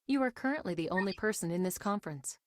You are currently the only person in this conference.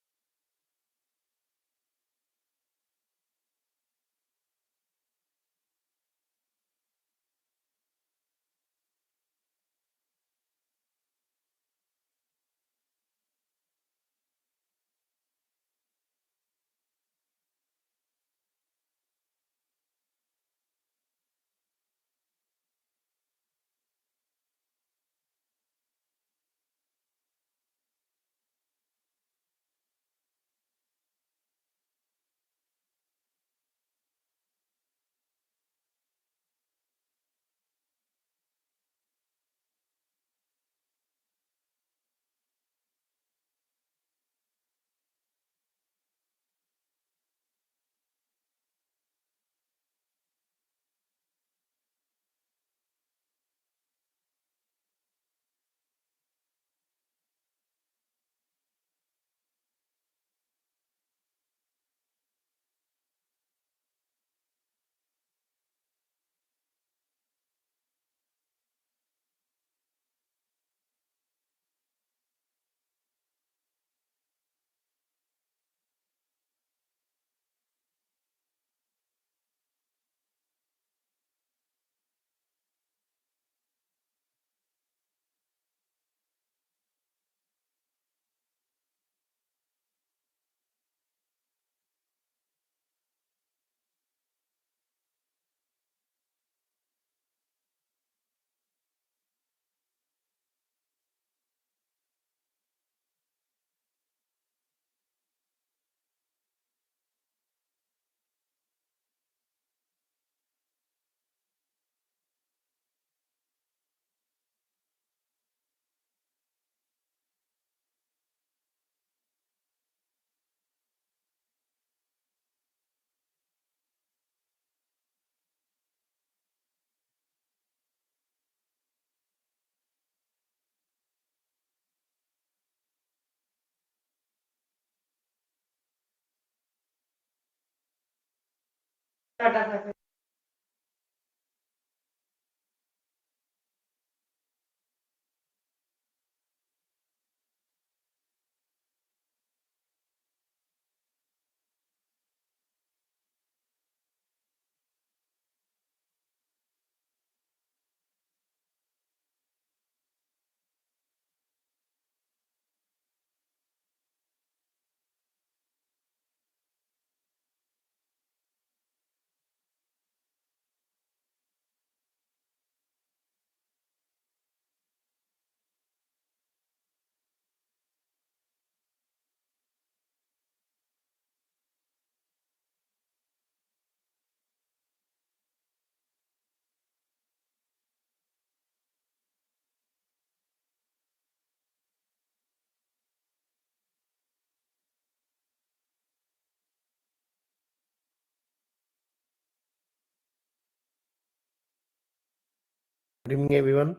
Good evening, everyone.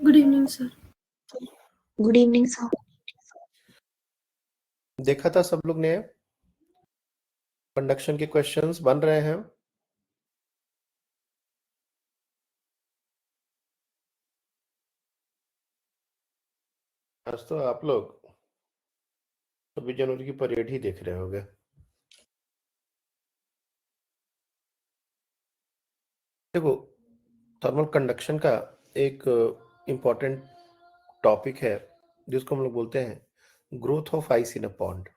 Good evening, sir. Good evening sir. देखा था सब लोग ने conduction के questions बन रहे हैं। आज तो आप लोग 26 जनवरी की परेड ही देख रहे होंगे। देखो, थर्मल कंडक्शन का एक इम्पोर्टेंट टॉपिक है जिसको हम लोग बोलते हैं growth of ice in a pond.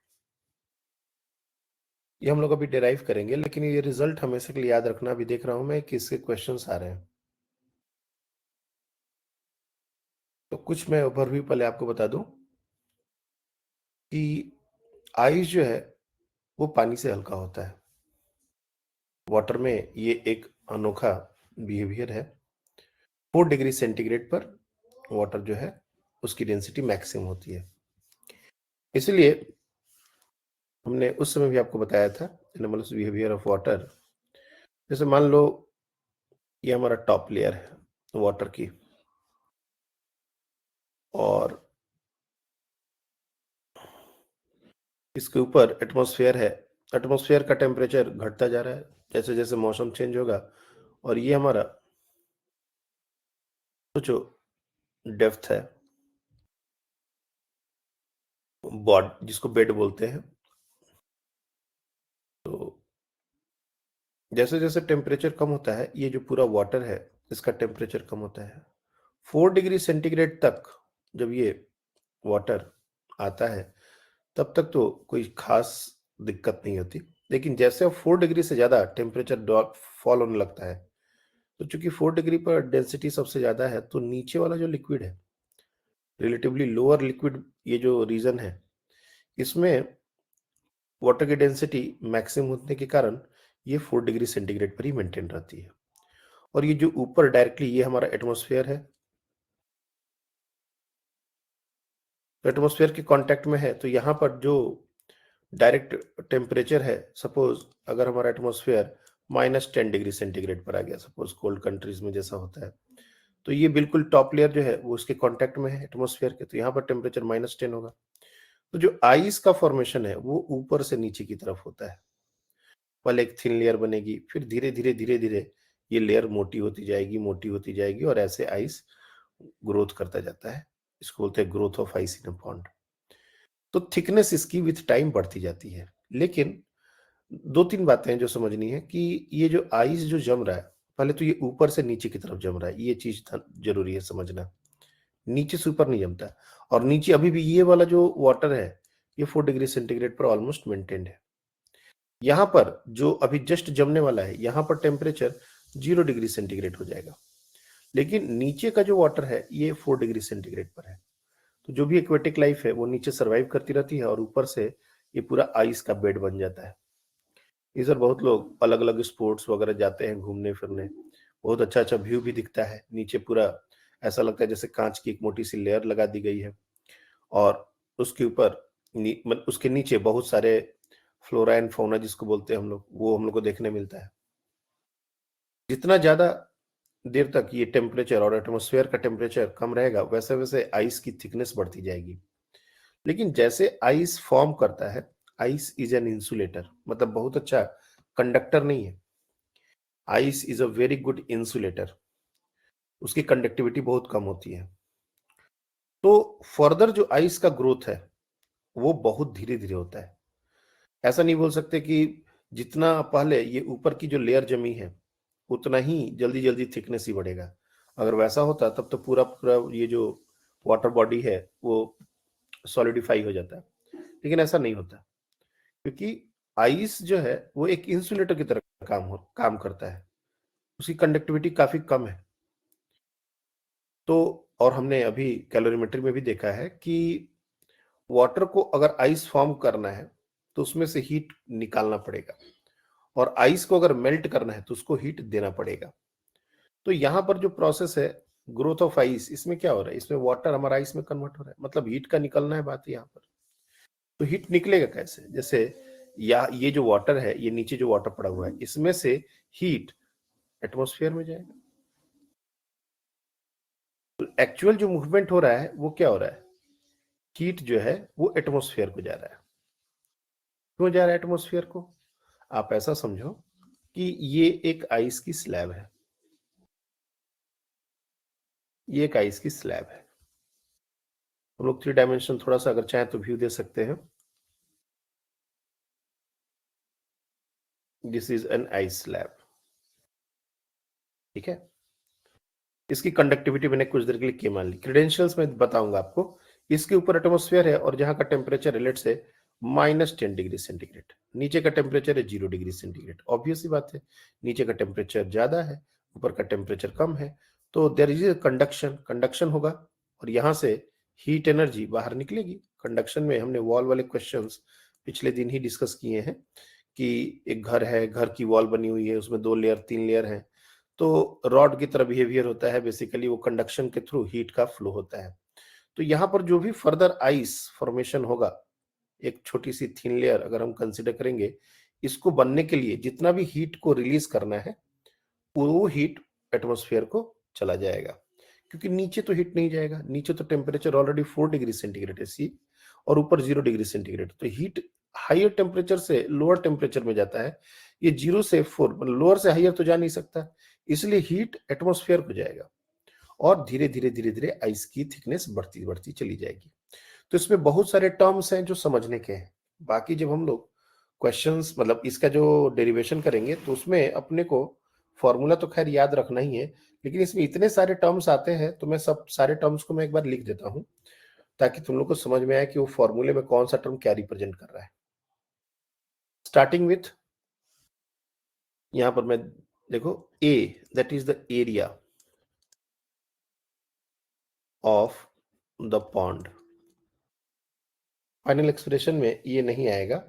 ये हम लोग अभी डिराइव करेंगे, लेकिन ये रिजल्ट हमेशा के लिए याद रखना। अभी देख रहा हूं मैं किसके क्वेश्चंस आ रहे हैं, तो कुछ मैं ओवरव्यू पहले आपको बता दूं कि आइस जो है वो पानी से हल्का होता है। वाटर में ये एक अनोखा बिहेवियर है। 4 डिग्री सेंटीग्रेड पर वाटर जो है उसकी डेंसिटी मैक्सिमम होती है। इसलिए हमने उस समय भी आपको बताया था एनोमलस बिहेवियर ऑफ वाटर। जैसे मान लो ये हमारा टॉप लेयर है वाटर की, और इसके ऊपर एटमॉस्फेयर है। एटमॉस्फेयर का टेम्परेचर घटता जा रहा है जैसे जैसे मौसम चेंज होगा, और ये हमारा तो जो डेप्थ है, बॉड जिसको बेड बोलते हैं, तो जैसे जैसे टेम्परेचर कम होता है, ये जो पूरा वाटर है इसका टेम्परेचर कम होता है। 4 डिग्री सेंटीग्रेड तक जब ये वाटर आता है तब तक तो कोई खास दिक्कत नहीं होती, लेकिन जैसे अब 4 डिग्री से ज्यादा टेम्परेचर ड्रॉप फॉल होने लगता है, तो चूंकि 4 डिग्री पर डेंसिटी सबसे ज्यादा है, तो नीचे वाला जो लिक्विड है, रिलेटिवली लोअर लिक्विड, ये जो रीजन है, इसमें वाटर की डेंसिटी मैक्सिमम होने के कारण ये 4 डिग्री सेंटीग्रेड पर ही मेंटेन रहती है। और ये जो ऊपर डायरेक्टली ये हमारा एटमॉस्फेयर है, तो एटमॉस्फेयर के कांटेक्ट में है, तो यहाँ पर जो डायरेक्ट टेम्परेचर है, सपोज अगर हमारा एटमॉस्फेयर -10 डिग्री सेंटीग्रेड पर आ गया, सपोज कोल्ड कंट्रीज में जैसा होता है, तो ये बिल्कुल टॉप लेयर जो है वो उसके कांटेक्ट में है एटमॉस्फेयर के, तो यहाँ पर टेम्परेचर -10 होगा। तो जो आइस का फॉर्मेशन है वो ऊपर से नीचे की तरफ होता है। पहले एक थिन लेयर बनेगी, फिर धीरे धीरे धीरे धीरे ये लेयर मोटी होती जाएगी, मोटी होती जाएगी, और ऐसे आइस ग्रोथ करता जाता है। इसको बोलते हैं growth of ice in a pond. तो थिकनेस इसकी विथ टाइम बढ़ती जाती है। लेकिन दो तीन बातें हैं जो समझनी है कि ये जो आइस जो जम रहा है, पहले तो ये ऊपर से नीचे की तरफ जम रहा है, ये चीज जरूरी है समझना। नीचे से ऊपर नहीं जमता, और नीचे अभी भी ये वाला जो वाटर है ये 4 डिग्री सेंटीग्रेड पर ऑलमोस्ट मेंटेन्ड है। यहाँ पर जो अभी जस्ट जमने वाला है, यहाँ पर टेम्परेचर 0 डिग्री सेंटीग्रेड हो जाएगा, लेकिन नीचे का जो वाटर है ये 4 डिग्री सेंटीग्रेड पर है। तो जो भी एक्वेटिक लाइफ है वो नीचे सर्वाइव करती रहती है, और ऊपर से ये पूरा आइस का बेड बन जाता है। इधर बहुत लोग अलग अलग स्पोर्ट्स वगैरह जाते हैं घूमने फिरने, बहुत अच्छा अच्छा व्यू भी दिखता है। नीचे पूरा ऐसा लगता है जैसे कांच की एक मोटी सी लेयर लगा दी गई है, और उसके ऊपर उसके नीचे बहुत सारे फ्लोरा एंड फौना जिसको बोलते हैं हम लोग, वो हम लोग को देखने मिलता है। जितना ज्यादा देर तक ये टेम्परेचर और एटमॉस्फेयर का टेम्परेचर कम रहेगा, वैसे वैसे आइस की थिकनेस बढ़ती जाएगी। लेकिन जैसे आइस फॉर्म करता है, आइस इज एन इंसुलेटर, मतलब बहुत अच्छा कंडक्टर नहीं है। Ice is a very good insulator, उसकी कंडक्टिविटी बहुत कम होती है। तो फर्दर जो आइस का ग्रोथ है वो बहुत धीरे धीरे होता है। ऐसा नहीं बोल सकते कि जितना पहले ये ऊपर की जो लेयर जमी है उतना ही जल्दी जल्दी थिकनेस ही बढ़ेगा। अगर वैसा होता तब तो पूरा पूरा ये जो वाटर बॉडी है वो सॉलिडिफाई हो जाता है, लेकिन ऐसा नहीं होता, क्योंकि आइस जो है वो एक इंसुलेटर की तरह काम करता है, उसकी कंडक्टिविटी काफी कम है। तो और हमने अभी कैलोरीमेट्री में भी देखा है कि वाटर को अगर आइस फॉर्म करना है तो उसमें से हीट निकालना पड़ेगा, और आइस को अगर मेल्ट करना है तो उसको हीट देना पड़ेगा। तो यहाँ पर जो प्रोसेस है ग्रोथ ऑफ आइस, इसमें क्या हो रहा है, इसमें वाटर हमारा आइस में कन्वर्ट हो रहा है, मतलब हीट का निकलना है बात यहाँ पर। तो हीट निकलेगा कैसे, जैसे या ये जो वाटर है, ये नीचे जो वाटर पड़ा हुआ है, इसमें से हीट एटमॉस्फेयर में जाएगा। तो एक्चुअल जो मूवमेंट हो रहा है वो क्या हो रहा है, हीट जो है वो एटमॉस्फेयर को जा रहा है। क्यों जा रहा है एटमॉस्फेयर को, आप ऐसा समझो कि ये एक आइस की स्लैब है, ये एक आइस की स्लैब है। हम लोग 3 डायमेंशन थोड़ा सा अगर चाहें तो व्यू दे सकते हैं। This is an ice slab, ठीक है। इसकी कंडक्टिविटी मैंने कुछ देर के लिए की मान ली, क्रेडेंशियल्स में बताऊंगा आपको। इसके ऊपर एटमॉस्फेयर है और जहां का टेम्परेचर रिलेट से -10 डिग्री सेंटीग्रेड, नीचे का टेम्परेचर है 0 डिग्री सेंटीग्रेड। ऑब्वियस ही बात है, नीचे का टेम्परेचर ज्यादा है, ऊपर का टेम्परेचर कम है, तो देयर इज कंडक्शन, कंडक्शन होगा, और यहाँ से हीट एनर्जी बाहर निकलेगी। कंडक्शन में हमने वॉल वाले क्वेश्चंस पिछले दिन ही डिस्कस किए हैं कि एक घर है, घर की वॉल बनी हुई है, उसमें 2 लेयर 3 लेयर है, तो रॉड की तरह बिहेवियर होता है, बेसिकली वो कंडक्शन के थ्रू हीट का फ्लो होता है। तो यहाँ पर जो भी फर्दर आइस फॉर्मेशन होगा, एक छोटी सी थिन लेयर अगर हम कंसिडर करेंगे, इसको बनने के लिए जितना भी हीट को रिलीज करना है वो हीट एटमॉस्फेयर को चला जाएगा, क्योंकि नीचे तो हीट नहीं जाएगा, नीचे तो टेम्परेचर ऑलरेडी 4 डिग्री सेंटीग्रेड है सी, और ऊपर 0 डिग्री सेंटीग्रेड, तो हीट हायर टेम्परेचर से लोअर टेम्परेचर में जाता है। ये 0 से 4 मतलब लोअर से हायर तो जा नहीं सकता, इसलिए हीट एटमॉस्फेयर को जाएगा। और धीरे धीरे धीरे धीरे आइस की थिकनेस बढ़ती बढ़ती चली जाएगी। तो इसमें बहुत सारे टर्म्स हैं जो समझने के हैं। बाकी जब हम लोग क्वेश्चंस मतलब इसका जो डेरिवेशन करेंगे तो उसमें अपने को फॉर्मूला तो खैर याद रखना ही है, लेकिन इसमें इतने सारे टर्म्स आते हैं तो मैं सब सारे टर्म्स को मैं एक बार लिख देता हूं ताकि तुम लोग को समझ में आए कि वो फॉर्मूले में कौन सा टर्म क्या रिप्रेजेंट कर रहा है। स्टार्टिंग विथ यहां पर मैं देखो A, that is the area of the pond. Final expression में ये नहीं आएगा,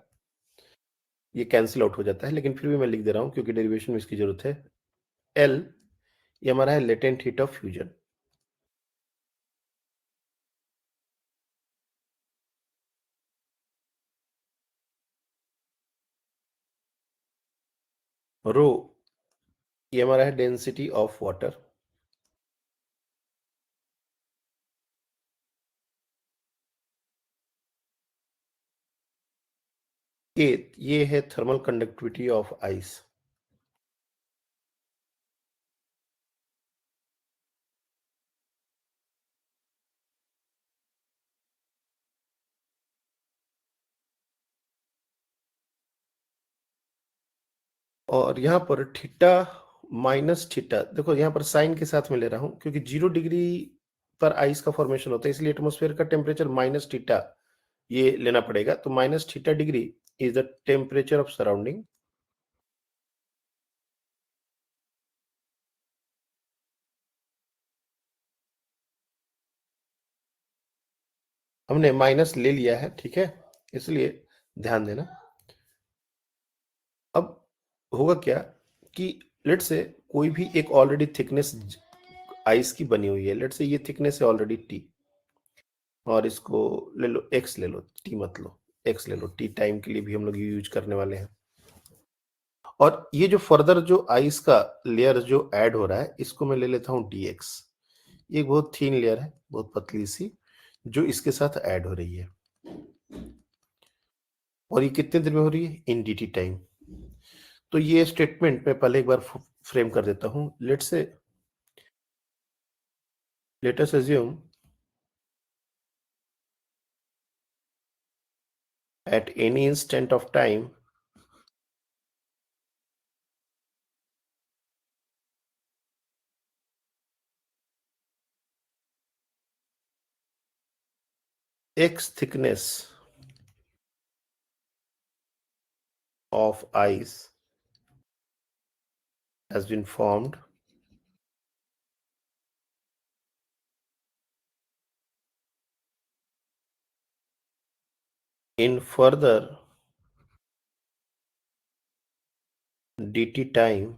ये कैंसिल आउट हो जाता है, लेकिन फिर भी मैं लिख दे रहा हूं क्योंकि डेरिवेशन में इसकी जरूरत है। एल ये हमारा है लेटेंट हीट ऑफ फ्यूजन। रो ये हमारा है डेंसिटी ऑफ वाटर। के ये है थर्मल कंडक्टिविटी ऑफ आइस। और यहाँ पर थीटा माइनस थीटा, देखो यहाँ पर साइन के साथ में ले रहा हूं क्योंकि 0 डिग्री पर आइस का फॉर्मेशन होता है, इसलिए एटमॉस्फेयर का टेम्परेचर माइनस थीटा ये लेना पड़ेगा। तो minus theta degree is the temperature of surrounding. हमने माइनस ले लिया है, ठीक है, इसलिए ध्यान देना। अब होगा क्या कि लेट से कोई भी एक ऑलरेडी थिकनेस आइस की बनी हुई है, लेट से ये थिकनेस है ऑलरेडी टी, और इसको ले लो एक्स, ले लो टी मत लो, एक्स ले लो, टी टाइम के लिए भी हम लोग यूज करने वाले हैं। और ये जो फर्दर जो आइस का लेयर जो ऐड हो रहा है इसको मैं ले लेता हूं डी एक्स। ये बहुत थीन लेयर है, बहुत पतली सी, जो इसके साथ ऐड हो रही है, और ये कितने दिन में हो रही है, इन डी टी टाइम। तो ये स्टेटमेंट मैं पहले एक बार फ्रेम कर देता हूं। Let us assume at any instant of time x thickness of ice has been formed in further dt time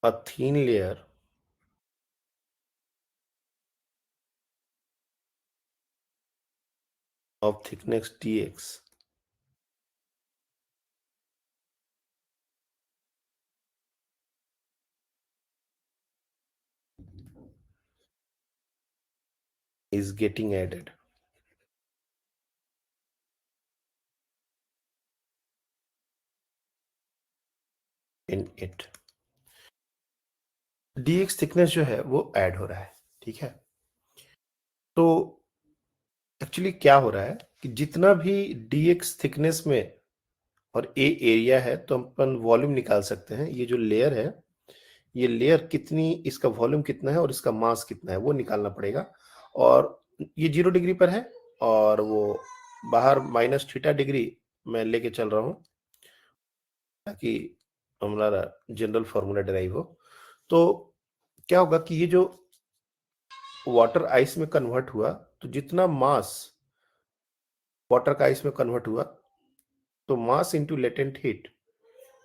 a thin layer of thickness dx is getting added in it। dx thickness जो है वो add हो रहा है, ठीक है। तो actually क्या हो रहा है कि जितना भी dx थिकनेस में और a एरिया है, तो अपन वॉल्यूम निकाल सकते हैं। ये जो लेयर है, ये लेयर कितनी, इसका वॉल्यूम कितना है और इसका मास कितना है वो निकालना पड़ेगा। और ये 0 डिग्री पर है और वो बाहर माइनस थीटा डिग्री मैं लेके चल रहा हूं ताकि हमारा जनरल फॉर्मूला डिराइव हो। तो क्या होगा कि ये जो वाटर आइस में कन्वर्ट हुआ, तो जितना मास वाटर का आइस में कन्वर्ट हुआ, तो मास इंटू लेटेंट हीट,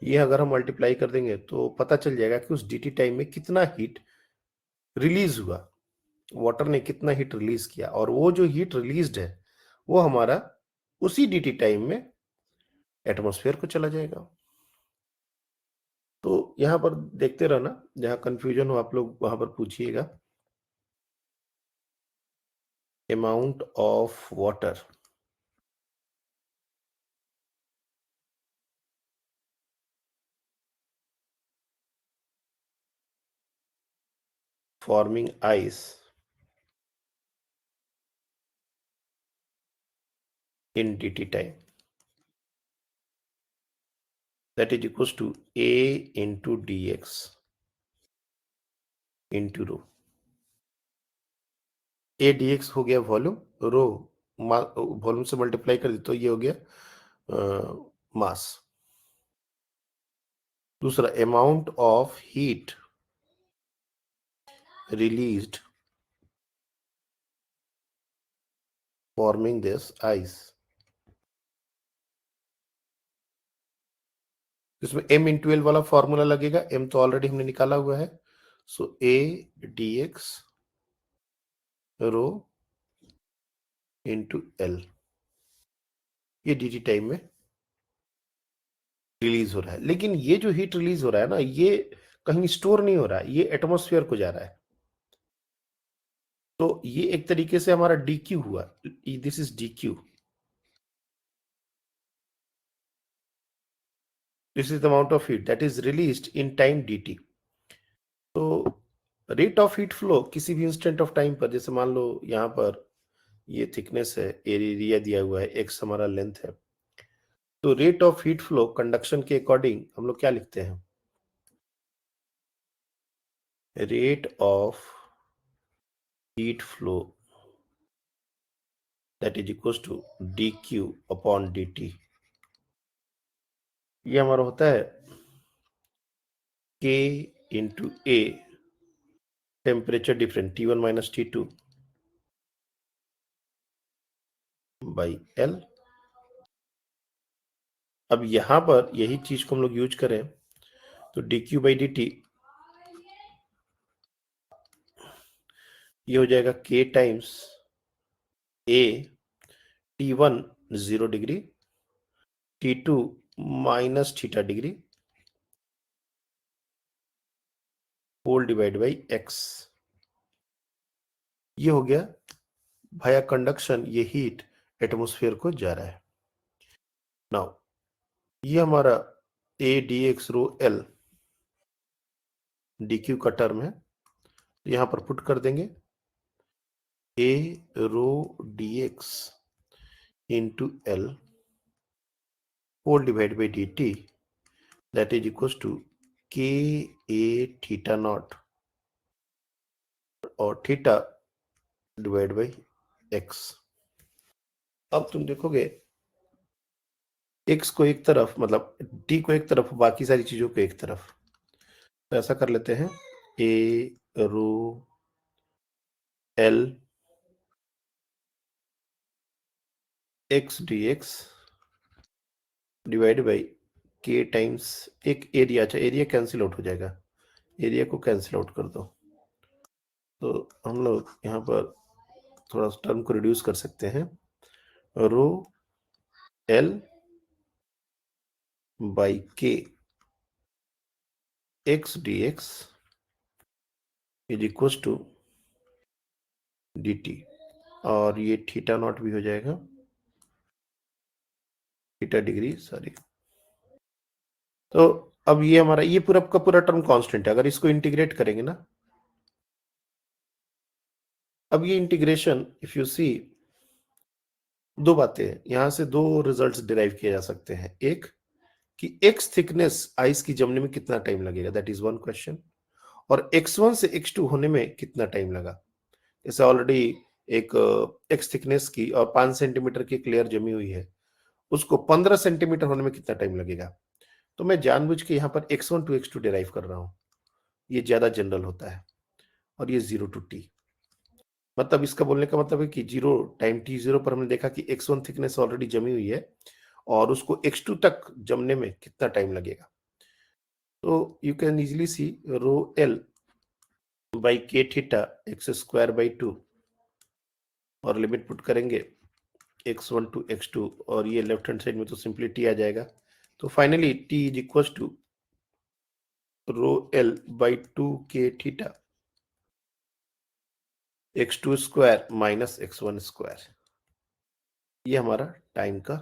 ये अगर हम मल्टीप्लाई कर देंगे तो पता चल जाएगा कि उस dt टाइम में कितना हीट रिलीज हुआ, वाटर ने कितना हीट रिलीज किया, और वो जो हीट रिलीज्ड है वो हमारा उसी dt टाइम में एटमॉस्फेयर को चला जाएगा। तो यहां पर देखते रहना, जहां कंफ्यूजन हो आप लोग वहां पर पूछिएगा। Amount of water forming ice in dt time, that is equals to a into dx into rho. A dx हो गया वॉल्यूम, रो वॉल्यूम से मल्टीप्लाई कर दी तो ये हो गया मास। दूसरा, amount of heat released forming this ice. इसमें m इंटू एल वाला फॉर्मूला लगेगा, m तो ऑलरेडी हमने निकाला हुआ है, so a dx rho into L, ये dt टाइम में रिलीज हो रहा है। लेकिन ये जो हीट रिलीज हो रहा है ना, ये कहीं स्टोर नहीं हो रहा है, ये एटमॉस्फेयर को जा रहा है। तो ये एक तरीके से हमारा dq हुआ, this is dq, this is the amount of heat that is released in time dt। तो रेट ऑफ हीट फ्लो किसी भी इंस्टेंट ऑफ टाइम पर, जैसे मान लो यहाँ पर ये थिकनेस है, एरिया दिया हुआ है, x हमारा लेंथ है, तो rate of heat flow conduction के अकॉर्डिंग हम लोग क्या लिखते हैं, rate of heat flow that is equal to dq upon dt। ये हमारा होता है k into a, temperature difference T1 minus T2 by L। अब यहां पर यही चीज को हम लोग यूज करें तो dq बाई dt ये हो जाएगा k times a, T1 0 degree, T2 minus theta degree whole divide by x। ये हो गया भाया कंडक्शन, ये हीट एटमॉस्फेयर को जा रहा है। नाउ ये हमारा a dx rho l dq का टर्म है, यहां पर पुट कर देंगे a rho dx into l whole divided by dt, that is equals to k a theta naught और थीटा डिवाइड बाई x। अब तुम देखोगे x को एक तरफ, मतलब t को एक तरफ, बाकी सारी चीजों को एक तरफ, तो ऐसा कर लेते हैं a rho l x dx divide by k times एक एरिया। अच्छा, एरिया कैंसिल आउट हो जाएगा, एरिया को कैंसिल आउट कर दो, तो हम लोग यहाँ पर थोड़ा टर्म को रिड्यूस कर सकते हैं, rho L by K X D X is equal to D T, और ये थीटा नॉट भी हो जाएगा, थीटा डिग्री, सॉरी। तो अब ये हमारा ये पूरा का पूरा टर्म कांस्टेंट है, अगर इसको इंटीग्रेट करेंगे ना, अब ये इंटीग्रेशन इफ यू सी, दो बातें हैं, यहां से दो रिजल्ट्स डिराइव किए जा सकते हैं। एक कि एक्स थिकनेस आइस की जमने में कितना टाइम लगेगा, दैट इज वन क्वेश्चन, और x1 से x2 होने में कितना टाइम लगा। जैसे ऑलरेडी एक एक्स थिकनेस की और 5 सेंटीमीटर की क्लियर जमी हुई है, उसको 15 सेंटीमीटर होने में कितना टाइम लगेगा। तो मैं जानबूझ के यहाँ पर x1 टू x2 डिराइव कर रहा हूं, ये ज्यादा जनरल होता है, और ये 0 टू t, मतलब इसका बोलने का मतलब है कि 0 टाइम t0 पर हमने देखा कि x1 थिकनेस ऑलरेडी जमी हुई है और उसको x2 तक जमने में कितना टाइम लगेगा। तो you can easily see rho l by K theta X square by 2, और लिमिट पुट करेंगे x1 टू x2, और ये लेफ्ट हैंड साइड में तो सिंपली t आ जाएगा। तो finally t is equal to rho l by 2 K theta x2 square minus x1 square, ये हमारा टाइम का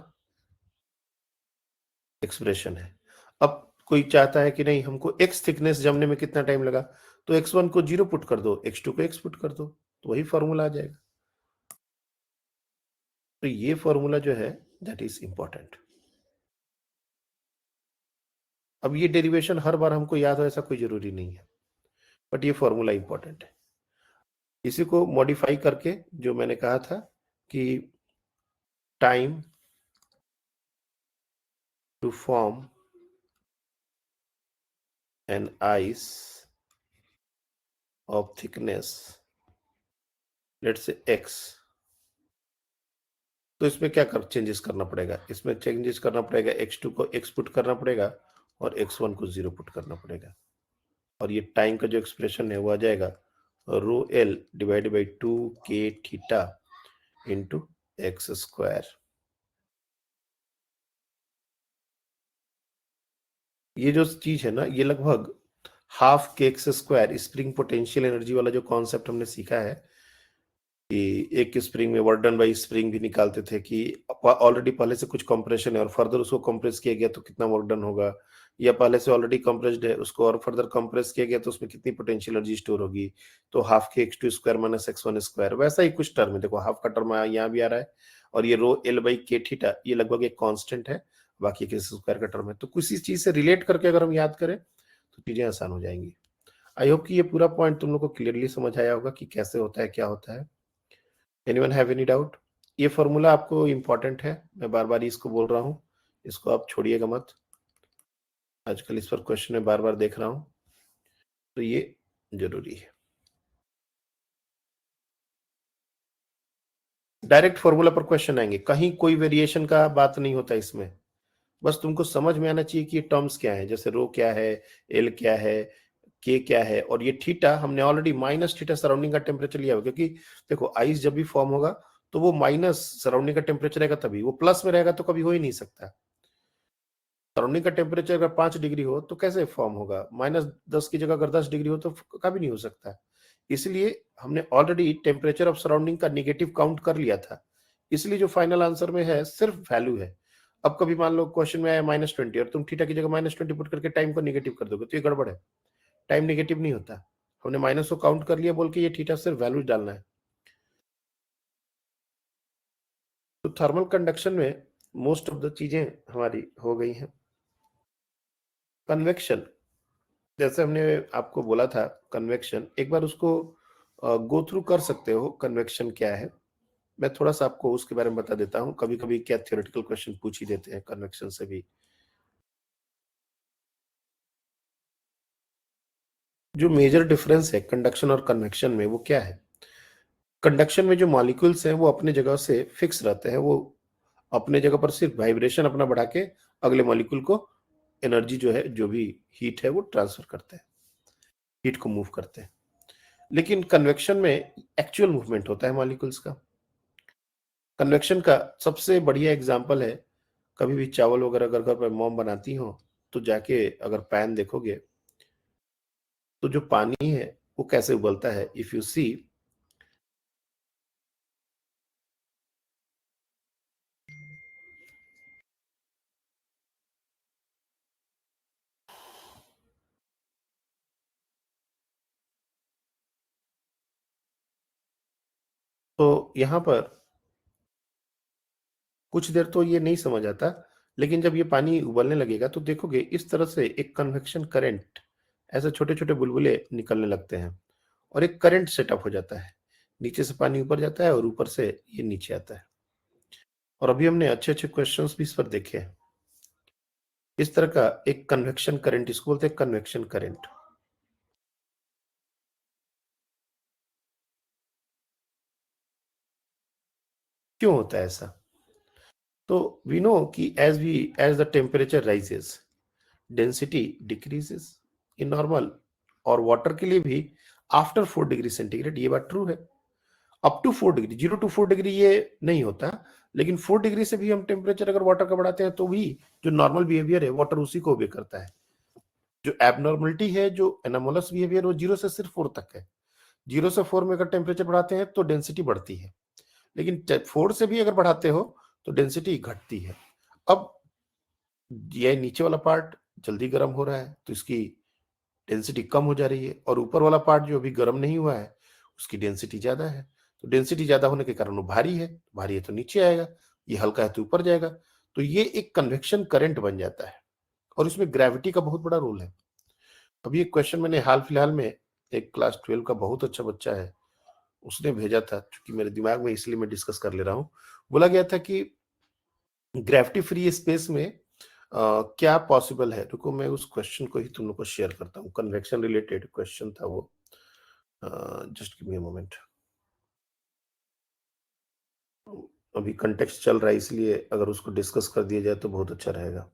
एक्सप्रेशन है। अब कोई चाहता है कि नहीं हमको x थिकनेस जमने में कितना टाइम लगा, तो x1 को 0 पुट कर दो, x2 को x पुट कर दो, तो वही फॉर्मूला आ जाएगा। तो ये फॉर्मूला जो है दैट इज इंपॉर्टेंट। अब ये डेरिवेशन हर बार हमको याद हो ऐसा कोई जरूरी नहीं है, बट ये फॉर्मूला इंपॉर्टेंट है। इसी को मॉडिफाई करके जो मैंने कहा था कि time to form an ice of thickness let's say x, तो इसमें क्या चेंजेस करना पड़ेगा? इसमें चेंजेस करना पड़ेगा, x2 को x पुट करना पड़ेगा और x1 को 0 पुट करना पड़ेगा, और ये टाइम का जो एक्सप्रेशन है वो आ जाएगा rho L divided by 2k theta into x square. ये जो चीज है ना, ये लगभग हाफ के x square spring potential energy वाला जो कॉन्सेप्ट हमने सीखा है कि एक स्प्रिंग में वर्क डन बाई स्प्रिंग भी निकालते थे कि ऑलरेडी पहले से कुछ कंप्रेशन है और फर्दर उसको कंप्रेस किया गया तो कितना वर्क डन होगा, या पहले से ऑलरेडी कंप्रेस्ड है उसको और फर्दर कंप्रेस किया गया तो उसमें कितनी पोटेंशियल एनर्जी स्टोर होगी, तो हाफ के x2 square minus x1 square. वैसा ही कुछ टर्म है, देखो हाफ का टर्म यहाँ भी आ रहा है, और ये रो एल बाई के थीटा ये लगभग एक कांस्टेंट है, बाकी के स्क्वायर का टर्म है। तो किसी चीज से रिलेट करके अगर हम याद करें तो चीजें आसान हो जाएंगी। आई होप कि ये पूरा पॉइंट तुम लोग को क्लियरली समझ आया होगा कि कैसे होता है, क्या होता है। Anyone have any doubt? ये फॉर्मूला आपको इंपॉर्टेंट है, मैं बार बार इसको बोल रहा हूं, इसको आप छोड़िएगा मत। आजकल इस पर क्वेश्चन में बार बार देख रहा हूं, तो ये जरूरी है। डायरेक्ट फॉर्मूला पर क्वेश्चन आएंगे, कहीं कोई वेरिएशन का बात नहीं होता इसमें, बस तुमको समझ में आना चाहिए कि ये टर्म्स क्या है, जैसे रो क्या है, एल क्या है, के क्या है, और ये थीटा हमने ऑलरेडी माइनस थीटा सराउंडिंग का टेम्परेचर लिया हुआ, क्योंकि देखो आइस जब भी फॉर्म होगा तो वो माइनस सराउंडिंग का टेम्परेचर रहेगा तभी, वो प्लस में रहेगा तो कभी हो ही नहीं सकता। सराउंडिंग का टेम्परेचर अगर 5 डिग्री हो तो कैसे फॉर्म होगा, -10 की जगह अगर 10 डिग्री हो तो कभी नहीं हो सकता। इसलिए हमने ऑलरेडी टेम्परेचर ऑफ सराउंडिंग का निगेटिव काउंट कर लिया था, इसलिए जो फाइनल आंसर में है सिर्फ वैल्यू है। अब कभी मान लो क्वेश्चन में आया -20 और तुम थीटा की जगह -20 पुट करके टाइम को निगेटिव कर दोगे तो ये गड़बड़ है, टाइम निगेटिव नहीं होता। हमने माइनस को काउंट कर लिया बोल के ये थीटा सिर्फ वैल्यू डालना है। तो थर्मल कंडक्शन में मोस्ट ऑफ द चीजें हमारी हो गई हैं। कन्वेक्शन, जैसे हमने आपको बोला था कन्वेक्शन, एक बार उसको गो थ्रू कर सकते हो, कन्वेक्शन क्या है। मैं थोड़ा सा आपको उसके बारे में बता देता हूँ, कभी कभी क्या थ्योरेटिकल क्वेश्चन पूछ ही देते हैं कन्वेक्शन से भी। जो मेजर डिफरेंस है कंडक्शन और कन्वेक्शन में वो क्या है? कंडक्शन में जो मॉलिक्यूल्स हैं वो अपने जगह से फिक्स रहते हैं, वो अपने जगह पर सिर्फ वाइब्रेशन अपना बढ़ा के अगले मॉलिक्यूल को एनर्जी जो है, जो भी हीट है वो ट्रांसफर करते हैं, हीट को मूव करते हैं। लेकिन कन्वेक्शन में एक्चुअल मूवमेंट होता है मॉलिक्यूल्स का। कन्वेक्शन का सबसे बढ़िया एग्जांपल है, कभी भी चावल वगैरह अगर घर पर मॉम बनाती हो तो जाके अगर पैन देखोगे तो जो पानी है वो कैसे उबलता है, इफ यू सी, तो यहां पर कुछ देर तो ये नहीं समझ आता, लेकिन जब ये पानी उबलने लगेगा तो देखोगे इस तरह से एक कन्वेक्शन करंट, ऐसे छोटे छोटे बुलबुले निकलने लगते हैं और एक करंट सेटअप हो जाता है, नीचे से पानी ऊपर जाता है और ऊपर से ये नीचे आता है। और अभी हमने अच्छे अच्छे क्वेश्चंस भी इस पर देखे हैं। इस तरह का एक कन्वेक्शन करंट, इसको बोलते हैं कन्वेक्शन करंट। क्यों होता है ऐसा? तो वी नो कि as the temperature rises density decreases in normal, और वाटर के लिए भी आफ्टर 4 डिग्री सेंटीग्रेड, ये बात ट्रू है। Up to 4 degree, 0 to 4 degree ये नहीं होता, लेकिन 4 डिग्री से भी हम टेम्परेचर अगर वाटर का बढ़ाते हैं तो भी जो नॉर्मल बिहेवियर है वाटर उसी को ओबे करता है। जो एबनॉर्मलिटी है, जो एनोमलस बिहेवियर, वो 0 से सिर्फ 4 तक है। 0 से 4 में अगर टेम्परेचर बढ़ाते हैं तो डेंसिटी बढ़ती है, लेकिन 4 से भी अगर बढ़ाते हो तो डेंसिटी घटती है। अब ये नीचे वाला पार्ट जल्दी गर्म हो रहा है तो इसकी डेंसिटी कम हो जा रही है, और ऊपर वाला पार्ट जो अभी गर्म नहीं हुआ है उसकी डेंसिटी ज्यादा है। तो डेंसिटी ज्यादा होने के कारण वो भारी है तो नीचे आएगा, ये हल्का है तो ऊपर जाएगा। तो ये एक कन्वेक्शन करंट बन जाता है, और इसमें ग्रेविटी का बहुत बड़ा रोल है। अभी एक क्वेश्चन मैंने हाल फिलहाल में, एक क्लास 12 का बहुत अच्छा बच्चा है, उसने भेजा था, क्योंकि मेरे दिमाग में, इसलिए मैं डिस्कस कर ले रहा हूँ। बोला गया था कि ग्रेविटी फ्री स्पेस में क्या पॉसिबल है। रुको, मैं उस क्वेश्चन को ही तुम लोग को शेयर करता हूँ। कन्वेक्शन रिलेटेड क्वेश्चन था वो। Just give me a moment. अभी कंटेक्स्ट चल रहा है, इसलिए अगर उसको डिस्कस कर दिया जाए तो बहुत अच्छा रहेगा।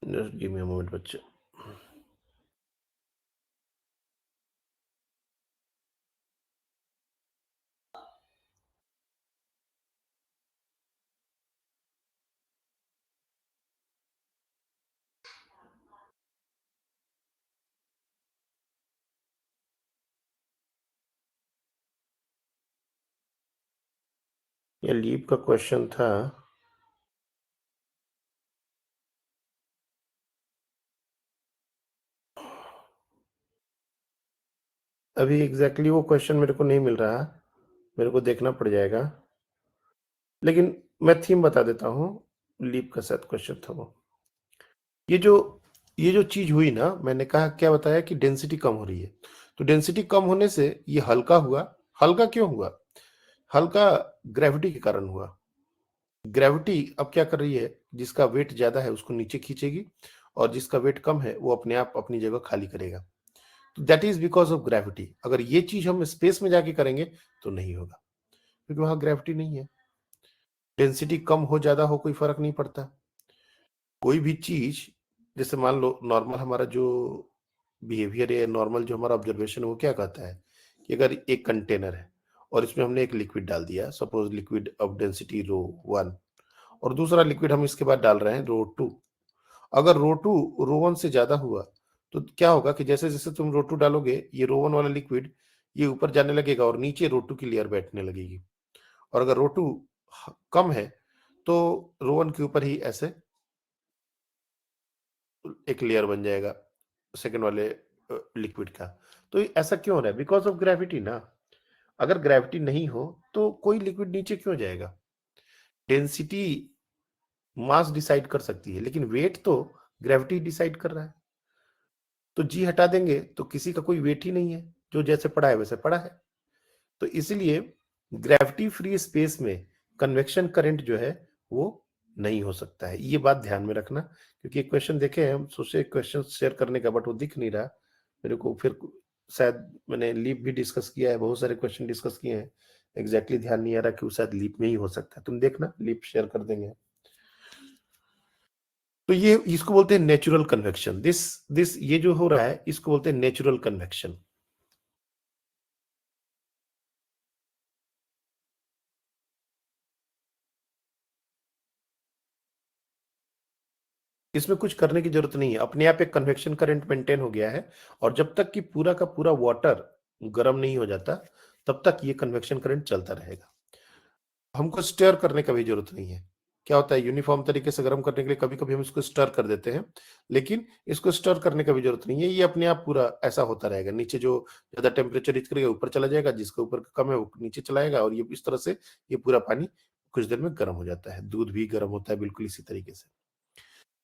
Just give me a moment बच्चे। ये लीप का क्वेश्चन था। अभी एग्जैक्टली वो क्वेश्चन मेरे को नहीं मिल रहा, मेरे को देखना पड़ जाएगा, लेकिन मैं थीम बता देता हूँ। लीप का शायद क्वेश्चन था वो। ये जो ये जो चीज हुई ना, मैंने कहा क्या बताया कि डेंसिटी कम हो रही है। तो डेंसिटी कम होने से ये हल्का हुआ। हल्का क्यों हुआ? हल्का ग्रेविटी के कारण हुआ। ग्रेविटी अब क्या कर रही है, जिसका वेट ज्यादा है उसको नीचे खींचेगी, और जिसका वेट कम है वो अपने आप अपनी जगह खाली करेगा। तो that is because of gravity. अगर ये चीज हम स्पेस में जाके करेंगे तो नहीं होगा, क्योंकि वहां ग्रेविटी नहीं है। डेंसिटी कम हो ज्यादा हो कोई फर्क नहीं पड़ता। कोई भी चीज, जैसे मान लो नॉर्मल हमारा जो बिहेवियर है, नॉर्मल जो हमारा ऑब्जर्वेशन है, वो क्या कहता है कि अगर एक कंटेनर है और इसमें हमने एक लिक्विड डाल दिया, suppose liquid of density rho 1, और दूसरा लिक्विड हम इसके बाद डाल रहे हैं रो 2। अगर रो 2 रो 1 से ज्यादा हुआ तो क्या होगा कि जैसे जैसे तुम रो 2 डालोगे, ये रो 1 वाला लिक्विड ये ऊपर जाने लगेगा और नीचे रो 2 की लेयर बैठने लगेगी। और अगर रो 2 कम है तो रो 1 के ऊपर ही ऐसे एक लेयर बन जाएगा सेकंड वाले लिक्विड का। तो ये ऐसा क्यों हो रहा है? बिकॉज ऑफ ग्रेविटी ना। अगर ग्रेविटी नहीं हो तो कोई लिक्विड नीचे क्यों जाएगा? डेंसिटी मास डिसाइड कर सकती है, लेकिन वेट तो ग्रेविटी डिसाइड कर रहा है। तो जी हटा देंगे तो किसी का कोई वेट ही नहीं है, जो जैसे पड़ा है वैसे पड़ा है। तो इसलिए ग्रेविटी फ्री स्पेस में कन्वेक्शन करंट जो है वो नहीं हो सकता है। ये बात ध्यान में रखना, क्योंकि एक क्वेश्चन देखे हैं हम, सोचे क्वेश्चन शेयर करने का, बट वो दिख नहीं रहा मेरे को। फिर शायद मैंने लीप भी डिस्कस किया है, बहुत सारे क्वेश्चन डिस्कस किए हैं, एग्जैक्टली ध्यान नहीं आ रहा कि वो शायद लीप में ही हो सकता है। तुम देखना, लीप शेयर कर देंगे। तो ये इसको बोलते हैं नेचुरल कन्वेक्शन। दिस दिस ये जो हो रहा है इसको बोलते हैं नेचुरल कन्वेक्शन। इसमें कुछ करने की जरूरत नहीं है, अपने आप एक कन्वेक्शन करंट मेंटेन हो गया है। और जब तक कि पूरा का पूरा वाटर गर्म नहीं हो जाता, तब तक ये कन्वेक्शन करंट चलता रहेगा। हमको स्टर करने का भी जरूरत नहीं है। क्या होता है, यूनिफॉर्म तरीके से गर्म करने के लिए कभी कभी हम इसको स्टर कर देते हैं, लेकिन इसको स्टर करने का भी जरूरत नहीं है। ये अपने आप पूरा ऐसा होता रहेगा। नीचे जो ज्यादा टेम्परेचर रीच करेगा ऊपर चला जाएगा, जिसका ऊपर कम है वो नीचे चलाएगा, और ये इस तरह से ये पूरा पानी कुछ देर में गर्म हो जाता है। दूध भी गर्म होता है बिल्कुल इसी तरीके से।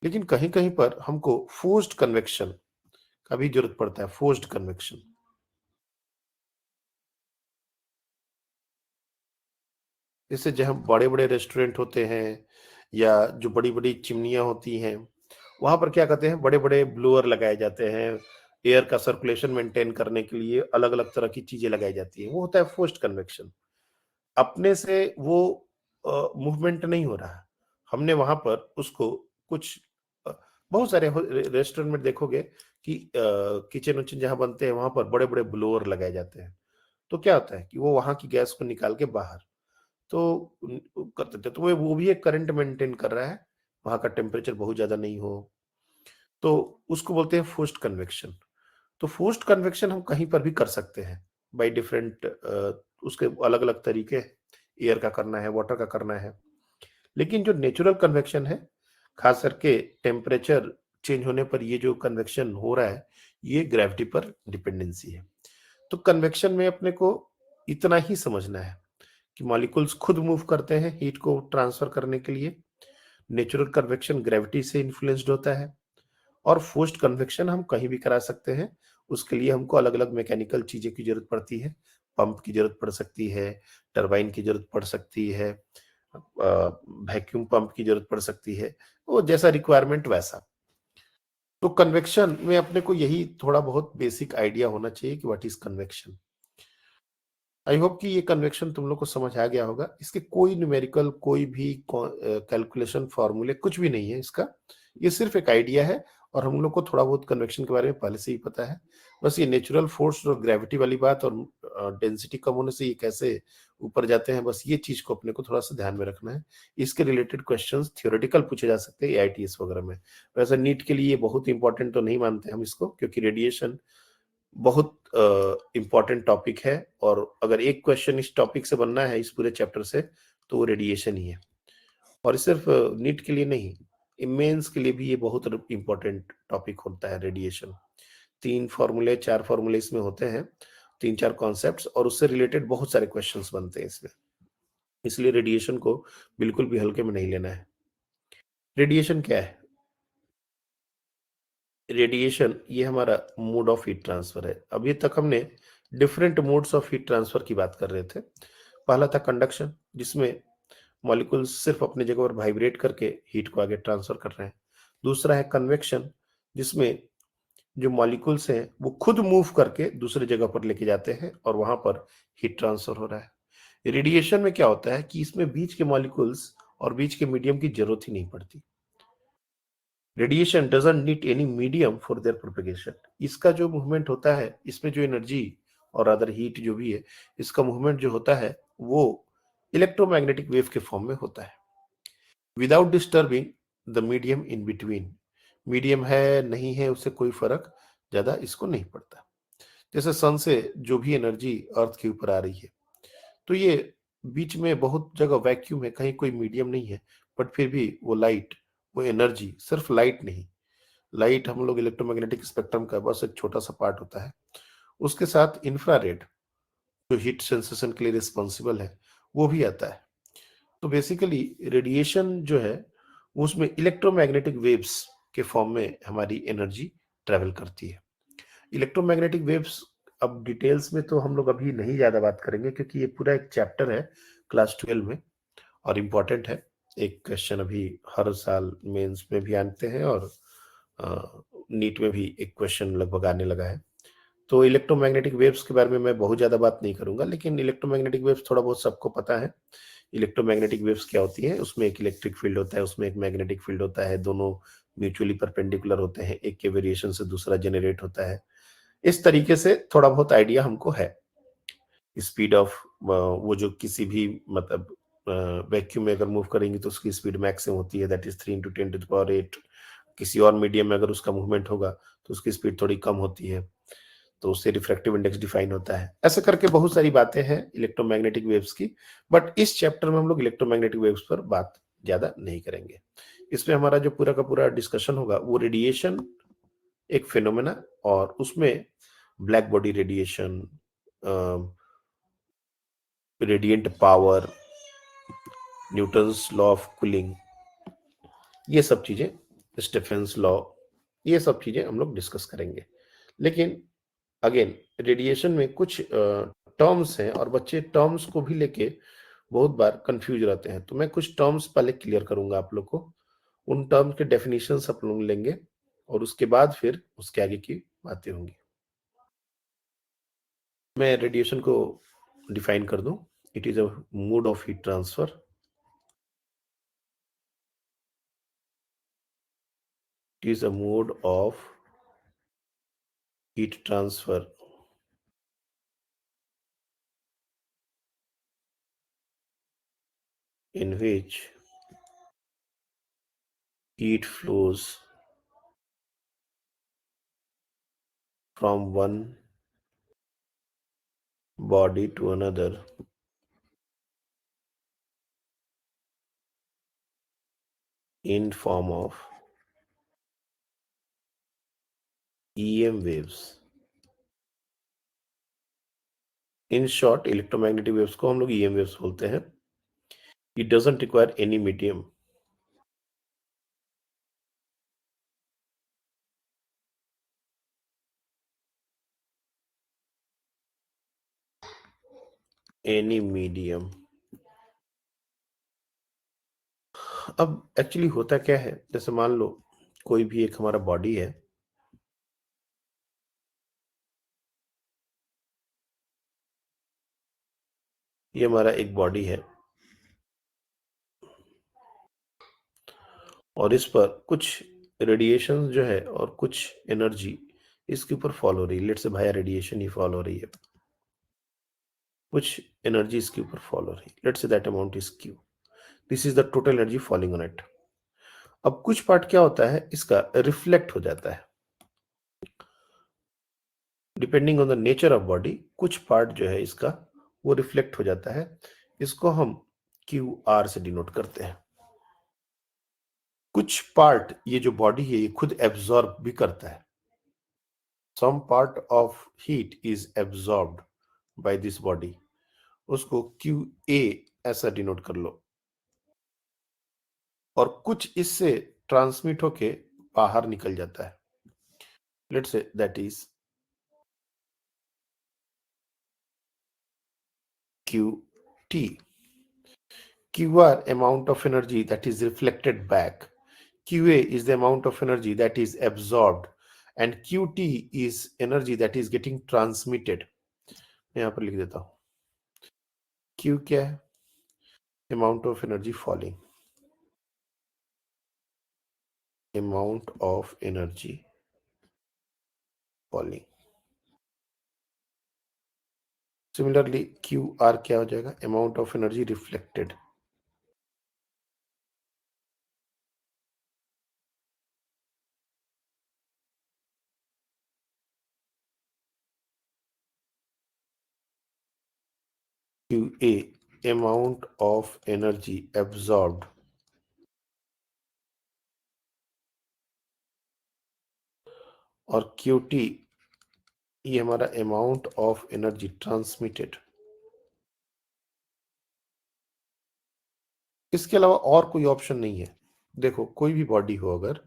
लेकिन कहीं कहीं पर हमको फोर्स्ड कन्वेक्शन का भी जरूरत पड़ता है। फोर्स्ड कन्वेक्शन, जैसे जहां बड़े बड़े रेस्टोरेंट होते हैं या जो बड़ी बड़ी चिमनियां होती हैं, वहां पर क्या कहते हैं, बड़े बड़े ब्लोअर लगाए जाते हैं। एयर का सर्कुलेशन मेंटेन करने के लिए अलग अलग तरह की चीजें लगाई जाती है, वो होता है फोर्स्ड कन्वेक्शन। अपने से वो मूवमेंट नहीं हो रहा। हमने वहां पर उसको कुछ अ, बहुत सारे रेस्टोरेंट में देखोगे कि किचन उचन जहां बनते हैं वहां पर बड़े बड़े ब्लोअर लगाए जाते हैं। तो क्या होता है कि वो वहां की गैस को निकाल के बाहर तो कर देते हैं। तो वो भी एक करंट मेंटेन कर रहा है, वहां का टेम्परेचर बहुत ज्यादा नहीं हो, तो उसको बोलते हैं फोर्स्ड कन्वेक्शन। तो फोर्स्ड कन्वेक्शन हम कहीं पर भी कर सकते हैं बाई डिफरेंट, उसके अलग अलग तरीके, एयर का करना है, वाटर का करना है। लेकिन जो नेचुरल कन्वेक्शन है, खास करके टेम्परेचर चेंज होने पर ये जो कन्वेक्शन हो रहा है, ये ग्रेविटी पर डिपेंडेंसी है। तो कन्वेक्शन में अपने को इतना ही समझना है कि मॉलिक्यूल्स खुद मूव करते हैं हीट को ट्रांसफर करने के लिए। नेचुरल कन्वेक्शन ग्रेविटी से इन्फ्लुएंस्ड होता है, और फोर्स्ड कन्वेक्शन हम कहीं भी करा सकते हैं। उसके लिए हमको अलग अलग मैकेनिकल चीजें की जरूरत पड़ती है। पंप की जरूरत पड़ सकती है, टरबाइन की जरूरत पड़ सकती है, वैक्यूम पंप की जरूरत पड़ सकती है, वो जैसा रिक्वायरमेंट वैसा। तो कन्वेक्शन में अपने को यही थोड़ा बहुत बेसिक आइडिया होना चाहिए कि what is convection. I hope कि ये कन्वेक्शन तुम लोग को समझ आ गया होगा। इसके कोई न्यूमेरिकल, कोई भी कैलकुलेशन फॉर्मूले कुछ भी नहीं है इसका। ये सिर्फ एक आइडिया है, और हम लोग को थोड़ा बहुत कन्वेक्शन के बारे में पहले से ही पता है। बस ये नेचुरल फोर्स और ग्रेविटी वाली बात, और डेंसिटी कम होने से ये कैसे ऊपर जाते हैं, बस ये चीज को अपने को थोड़ा सा ध्यान में रखना है। इसके रिलेटेड क्वेश्चंस थियोरेटिकल पूछे जा सकते हैं एआईटीएस वगैरह में। वैसे नीट के लिए ये बहुत इंपॉर्टेंट तो नहीं मानते हम इसको, क्योंकि रेडिएशन बहुत इंपॉर्टेंट टॉपिक है, और अगर एक क्वेश्चन इस टॉपिक से बनना है इस पूरे चैप्टर से, तो वो रेडिएशन ही है। और सिर्फ नीट के लिए नहीं, मेंस के लिए भी ये बहुत इंपॉर्टेंट टॉपिक होता है रेडिएशन। 3 फॉर्मूले 4 फॉर्मूले इसमें होते हैं, 3 4 कॉन्सेप्ट्स, और उससे रिलेटेड बहुत सारे क्वेश्चंस बनते हैं इसमें। इसलिए रेडिएशन को बिल्कुल भी हल्के में नहीं लेना है। रेडिएशन क्या है? रेडिएशन ये हमारा मोड ऑफ हीट ट्रांसफर है। अभी तक हमने different modes of heat transfer की बात कर रहे थे। पहला था कंडक्शन, जिसमें मॉलिक्यूल्स सिर्फ अपनी जगह पर वाइब्रेट करके हीट को आगे ट्रांसफर कर रहे हैं। दूसरा है कन्वेक्शन, जिसमें जो मॉलिक्यूल्स हैं वो खुद मूव करके दूसरी जगह पर लेके जाते हैं, और वहां पर हीट ट्रांसफर हो रहा है। रेडिएशन में क्या होता है कि इसमें बीच के मॉलिक्यूल्स और बीच के मीडियम की जरूरत ही नहीं पड़ती। Radiation doesn't need any medium for their propagation. इसका जो मूवमेंट होता है, इसमें जो एनर्जी और अदर हीट जो भी है, इसका मूवमेंट जो होता है वो इलेक्ट्रोमैग्नेटिक वेव के फॉर्म में होता है, without disturbing the medium in between. Medium है नहीं है उससे कोई फर्क ज्यादा इसको नहीं पड़ता। जैसे सन से जो भी एनर्जी अर्थ के ऊपर आ रही है, तो ये बीच में बहुत जगह वैक्यूम है, कहीं कोई मीडियम नहीं है, बट फिर भी वो लाइट, वो एनर्जी, सिर्फ लाइट नहीं, लाइट हम लोग इलेक्ट्रोमैग्नेटिक स्पेक्ट्रम का बस एक छोटा सा पार्ट होता है। उसके साथ इंफ्रारेड जो हीट सेंसेशन के लिए रिस्पॉन्सिबल है, वो भी आता है। तो बेसिकली रेडिएशन जो है, उसमें इलेक्ट्रोमैग्नेटिक वेव्स के फॉर्म में हमारी एनर्जी ट्रेवल करती है। इलेक्ट्रोमैग्नेटिक वेव्स, अब डिटेल्स में तो हम लोग अभी नहीं ज्यादा बात करेंगे, क्योंकि ये पूरा एक चैप्टर है क्लास 12 में, और इम्पोर्टेंट है। एक क्वेश्चन अभी हर साल मेंस में भी आते हैं, और नीट में भी एक क्वेश्चन लगभग आने लगा है। तो इलेक्ट्रोमैग्नेटिक वेव्स के बारे में मैं बहुत ज्यादा बात नहीं करूंगा, लेकिन इलेक्ट्रोमैग्नेटिक वेव्स थोड़ा बहुत सबको पता है। इलेक्ट्रोमैग्नेटिक वेव्स क्या होती है? उसमें एक इलेक्ट्रिक फील्ड होता है, उसमें एक मैग्नेटिक फील्ड होता है, दोनों म्यूचुअली परपेंडिकुलर होते हैं, एक के वेरिएशन से दूसरा जनरेट होता है। इस तरीके से थोड़ा बहुत आइडिया हमको है। स्पीड ऑफ, वो जो किसी भी मतलब वैक्यूम में अगर मूव करेंगे तो उसकी स्पीड मैक्सिमम होती है, दैट इज 3 × 10⁸। किसी और मीडियम में अगर उसका मूवमेंट होगा तो उसकी स्पीड थोड़ी कम होती है, तो उससे रिफ्रैक्टिव इंडेक्स डिफाइन होता है। ऐसे करके बहुत सारी बातें हैं इलेक्ट्रोमैग्नेटिक वेव्स की, बट इस चैप्टर में हम लोग इलेक्ट्रोमैग्नेटिक वेव्स पर बात ज्यादा नहीं करेंगे। इसमें हमारा जो पूरा का पूरा डिस्कशन होगा वो रेडिएशन एक फिनोमेना, और उसमें black body radiation, radiant power, Newton's law of cooling, ये सब चीजें, स्टेफेंस लॉ, ये सब चीजें हम लोग डिस्कस करेंगे। लेकिन अगेन रेडिएशन में कुछ टर्म्स हैं, और बच्चे टर्म्स को भी लेके बहुत बार कंफ्यूज रहते हैं। तो मैं कुछ टर्म्स पहले क्लियर करूंगा आप लोग को, उन टर्म के डेफिनेशन आप लोग लेंगे, और उसके बाद फिर उसके आगे की बातें होंगी। मैं रेडिएशन को डिफाइन कर दूं। It is a mode of heat transfer. It is a mode of heat transfer in which heat flows from one body to another in form of EM waves. In short, electromagnetic waves को हम लोग EM waves बोलते हैं. It doesn't require any medium. Any medium. अब actually होता क्या है, जैसे मान लो कोई भी एक हमारा बॉडी है, ये हमारा एक बॉडी है और इस पर कुछ रेडिएशन जो है और कुछ एनर्जी इसके ऊपर फॉल हो रही है. Let's say Bhaya radiation he fall हो रही है, कुछ एनर्जी इसके ऊपर फॉल हो रही है. Let's say that amount is Q. This is the total energy falling on it. अब कुछ पार्ट क्या होता है, इसका रिफ्लेक्ट हो जाता है. Depending on the nature of body, कुछ पार्ट जो है इसका वो रिफ्लेक्ट हो जाता है. इसको हम क्यू आर से डिनोट करते हैं. कुछ पार्ट ये जो बॉडी है ये खुद एब्जॉर्ब भी करता है. Some part of heat is absorbed by this body, उसको क्यू ए ऐसा डिनोट कर लो. और कुछ इससे ट्रांसमिट होके बाहर निकल जाता है. Let's say that is QT. QR amount of energy that is reflected back. QA is the amount of energy that is absorbed and QT is energy that is getting transmitted. मैं यहाँ पर लिख देता हूँ. Q क्या है? Amount of energy falling. Amount of energy falling. Similarly, QR क्या हो जाएगा? Amount of energy reflected. QA amount of energy absorbed. और QT ये हमारा अमाउंट ऑफ एनर्जी ट्रांसमिटेड. इसके अलावा और कोई ऑप्शन नहीं है. देखो कोई भी बॉडी हो, अगर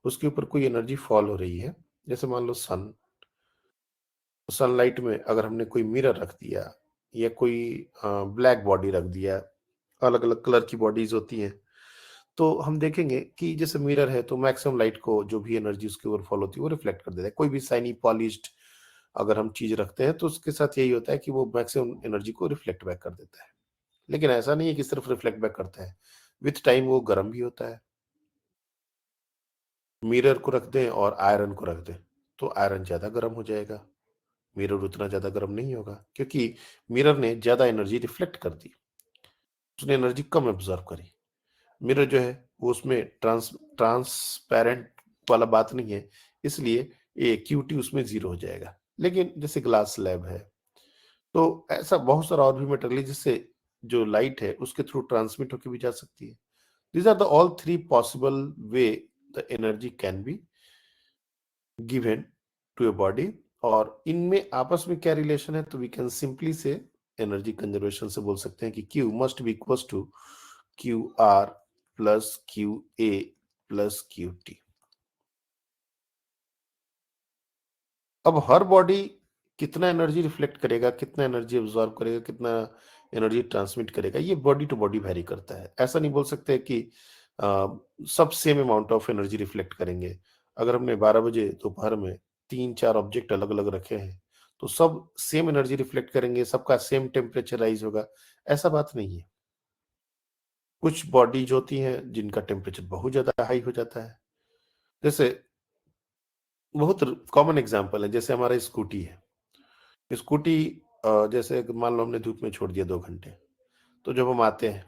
उसके ऊपर कोई एनर्जी फॉल हो रही है, जैसे मान लो सनलाइट में अगर हमने कोई मिरर रख दिया या कोई ब्लैक बॉडी रख दिया, अलग अलग कलर की बॉडीज होती हैं, तो हम देखेंगे कि जैसे मिरर है तो मैक्सिमम लाइट को जो भी एनर्जी उसके ऊपर फॉल होती है वो रिफ्लेक्ट कर देता है. कोई भी शाइनी पॉलिश्ड अगर हम चीज रखते हैं तो उसके साथ यही होता है कि वो मैक्सिमम एनर्जी को रिफ्लेक्ट बैक कर देता है. लेकिन ऐसा नहीं है कि सिर्फ रिफ्लेक्ट बैक करता है, विथ टाइम वो गर्म भी होता है. मिरर को रख दें और आयरन को रख दें तो आयरन ज्यादा गर्म हो जाएगा, मिरर उतना ज्यादा गर्म नहीं होगा, क्योंकि मिरर ने ज्यादा एनर्जी रिफ्लेक्ट कर दी, उसने एनर्जी कम एब्जॉर्ब करी. मिरर जो है वो उसमें ट्रांसपेरेंट वाला बात नहीं है, इसलिए ये क्यूटी उसमें 0 हो जाएगा. लेकिन जैसे ग्लास स्लैब है, तो ऐसा बहुत सारा और भी मटेरियल है जिससे जो लाइट है उसके थ्रू ट्रांसमिट होकर भी जा सकती है. These are the all three possible way the energy can be given to a body. और इनमें आपस में क्या रिलेशन है, तो we can simply say energy conservation से बोल सकते हैं कि Q must be equal to QR plus QA plus QT. अब हर बॉडी कितना एनर्जी रिफ्लेक्ट करेगा, कितना एनर्जी एब्जॉर्ब करेगा, कितना एनर्जी ट्रांसमिट करेगा, ये बॉडी टू बॉडी वेरी करता है. ऐसा नहीं बोल सकते कि सब same amount of energy reflect करेंगे. अगर हमने 12 बजे दोपहर में 3-4 ऑब्जेक्ट अलग अलग रखे हैं तो सब सेम एनर्जी रिफ्लेक्ट करेंगे, सबका सेम टेम्परेचर राइज होगा, ऐसा बात नहीं है. कुछ बॉडीज होती हैं जिनका टेम्परेचर बहुत ज्यादा हाई हो जाता है. जैसे बहुत कॉमन एग्जांपल है, जैसे हमारा स्कूटी है. स्कूटी जैसे मान लो हमने धूप में छोड़ दिया 2 घंटे, तो जब हम आते हैं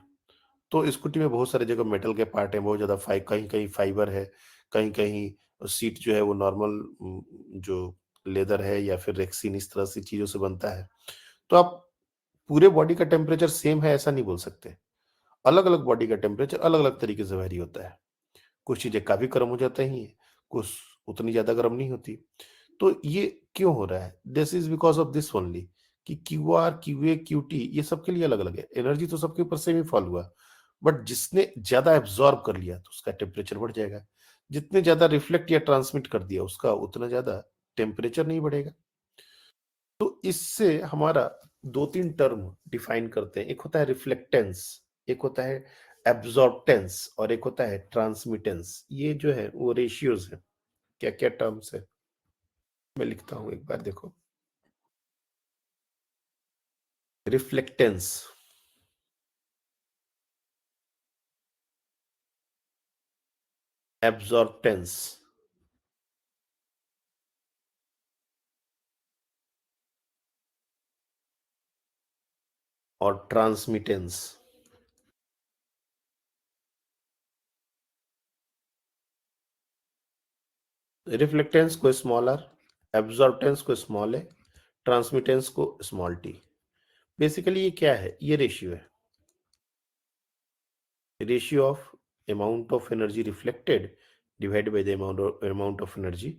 तो स्कूटी में बहुत सारे जगह मेटल के पार्ट हैं, बहुत ज़्यादा कहीं-कहीं फाइबर है, कहीं-कहीं सीट जो है वो नॉर्मल जो लेदर है या फिर रेक्सिन इस तरह से चीज़ों से बनता है। तो आप पूरे बॉडी का टेम्परेचर सेम है ऐसा नहीं बोल सकते। अलग-अलग बॉडी का टेम्परेचर अलग-अलग तरीके से वैरी होता है। कुछ चीज़ें काफ़ी गर्म हो जाती हैं, कुछ उतनी ज़्यादा गर्म नहीं होती। तो ये क्यों हो रहा है? This is because of this only कि क्यूआर, क्यूए, क्यूटी ये सबके लिए अलग-अलग है। एनर्जी तो सबके ऊपर सेम ही फॉल हुआ, बट जिसने ज़्यादा एब्ज़ॉर्ब कर लिया तो उसका टेम्परेचर बढ़ जाएगा। जितने ज़्यादा रिफ्लेक्ट या ट्रांसमिट कर दिया उसका उतना ज़्यादा टेम्परेचर नहीं बढ़ेगा। तो इससे हमारा 2-3 टर्म डिफाइन करते हैं। एक होता है रिफ्लेक्टेंस, एक होता है एब्सॉर्प्टेंस और एक होता है ट्रांसमिटेंस। ये जो है वो रेशियोज़ हैं। क्या-क्या टर्म्स हैं? मैं लिखता हूँ एक बार देखो। रिफ्लेक्टेंस, एब्सॉर्प्टेंस, और ट्रांसमिटेंस। रिफ्लेक्टेंस को स्मॉल आर, एब्सॉर्प्टेंस को स्मॉल ए, ट्रांसमिटेंस को स्मॉल टी। बेसिकली ये क्या है? ये रेशियो है। Ratio of amount of energy reflected divided by the amount of energy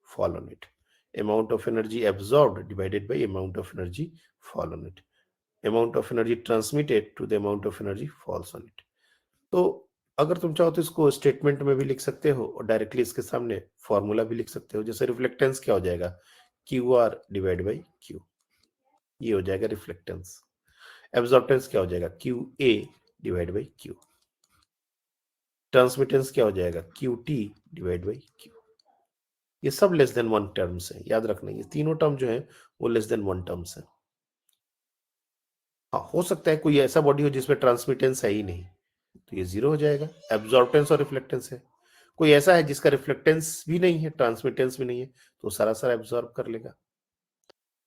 fall on it. Amount of energy absorbed divided by amount of energy fall on it. Amount of energy transmitted to the amount of energy falls on it. तो अगर तुम चाहो तो इसको statement में भी लिख सकते हो और डायरेक्टली इसके सामने फॉर्मूला भी लिख सकते हो। जैसे रिफ्लेक्टेंस क्या हो जाएगा? Q R divide by Q, ये हो जाएगा रिफ्लेक्टेंस। एब्जॉर्प्टेंस क्या हो जाएगा? Q A divide by Q. Transmittance क्या हो जाएगा? Q T divide by Q. ये सब लेस देन वन टर्म्स है, याद रखना। ये तीनों टर्म जो है वो लेस देन वन टर्म्स है। हाँ, हो सकता है कोई ऐसा बॉडी हो जिसमें ट्रांसमिटेंस है ही नहीं, तो ये जीरो हो जाएगा। एब्जॉर्प्टेंस और रिफ्लेक्टेंस है। कोई ऐसा है जिसका रिफ्लेक्टेंस भी नहीं है, ट्रांसमिटेंस भी नहीं है, तो सारा सारा एब्जॉर्ब कर लेगा।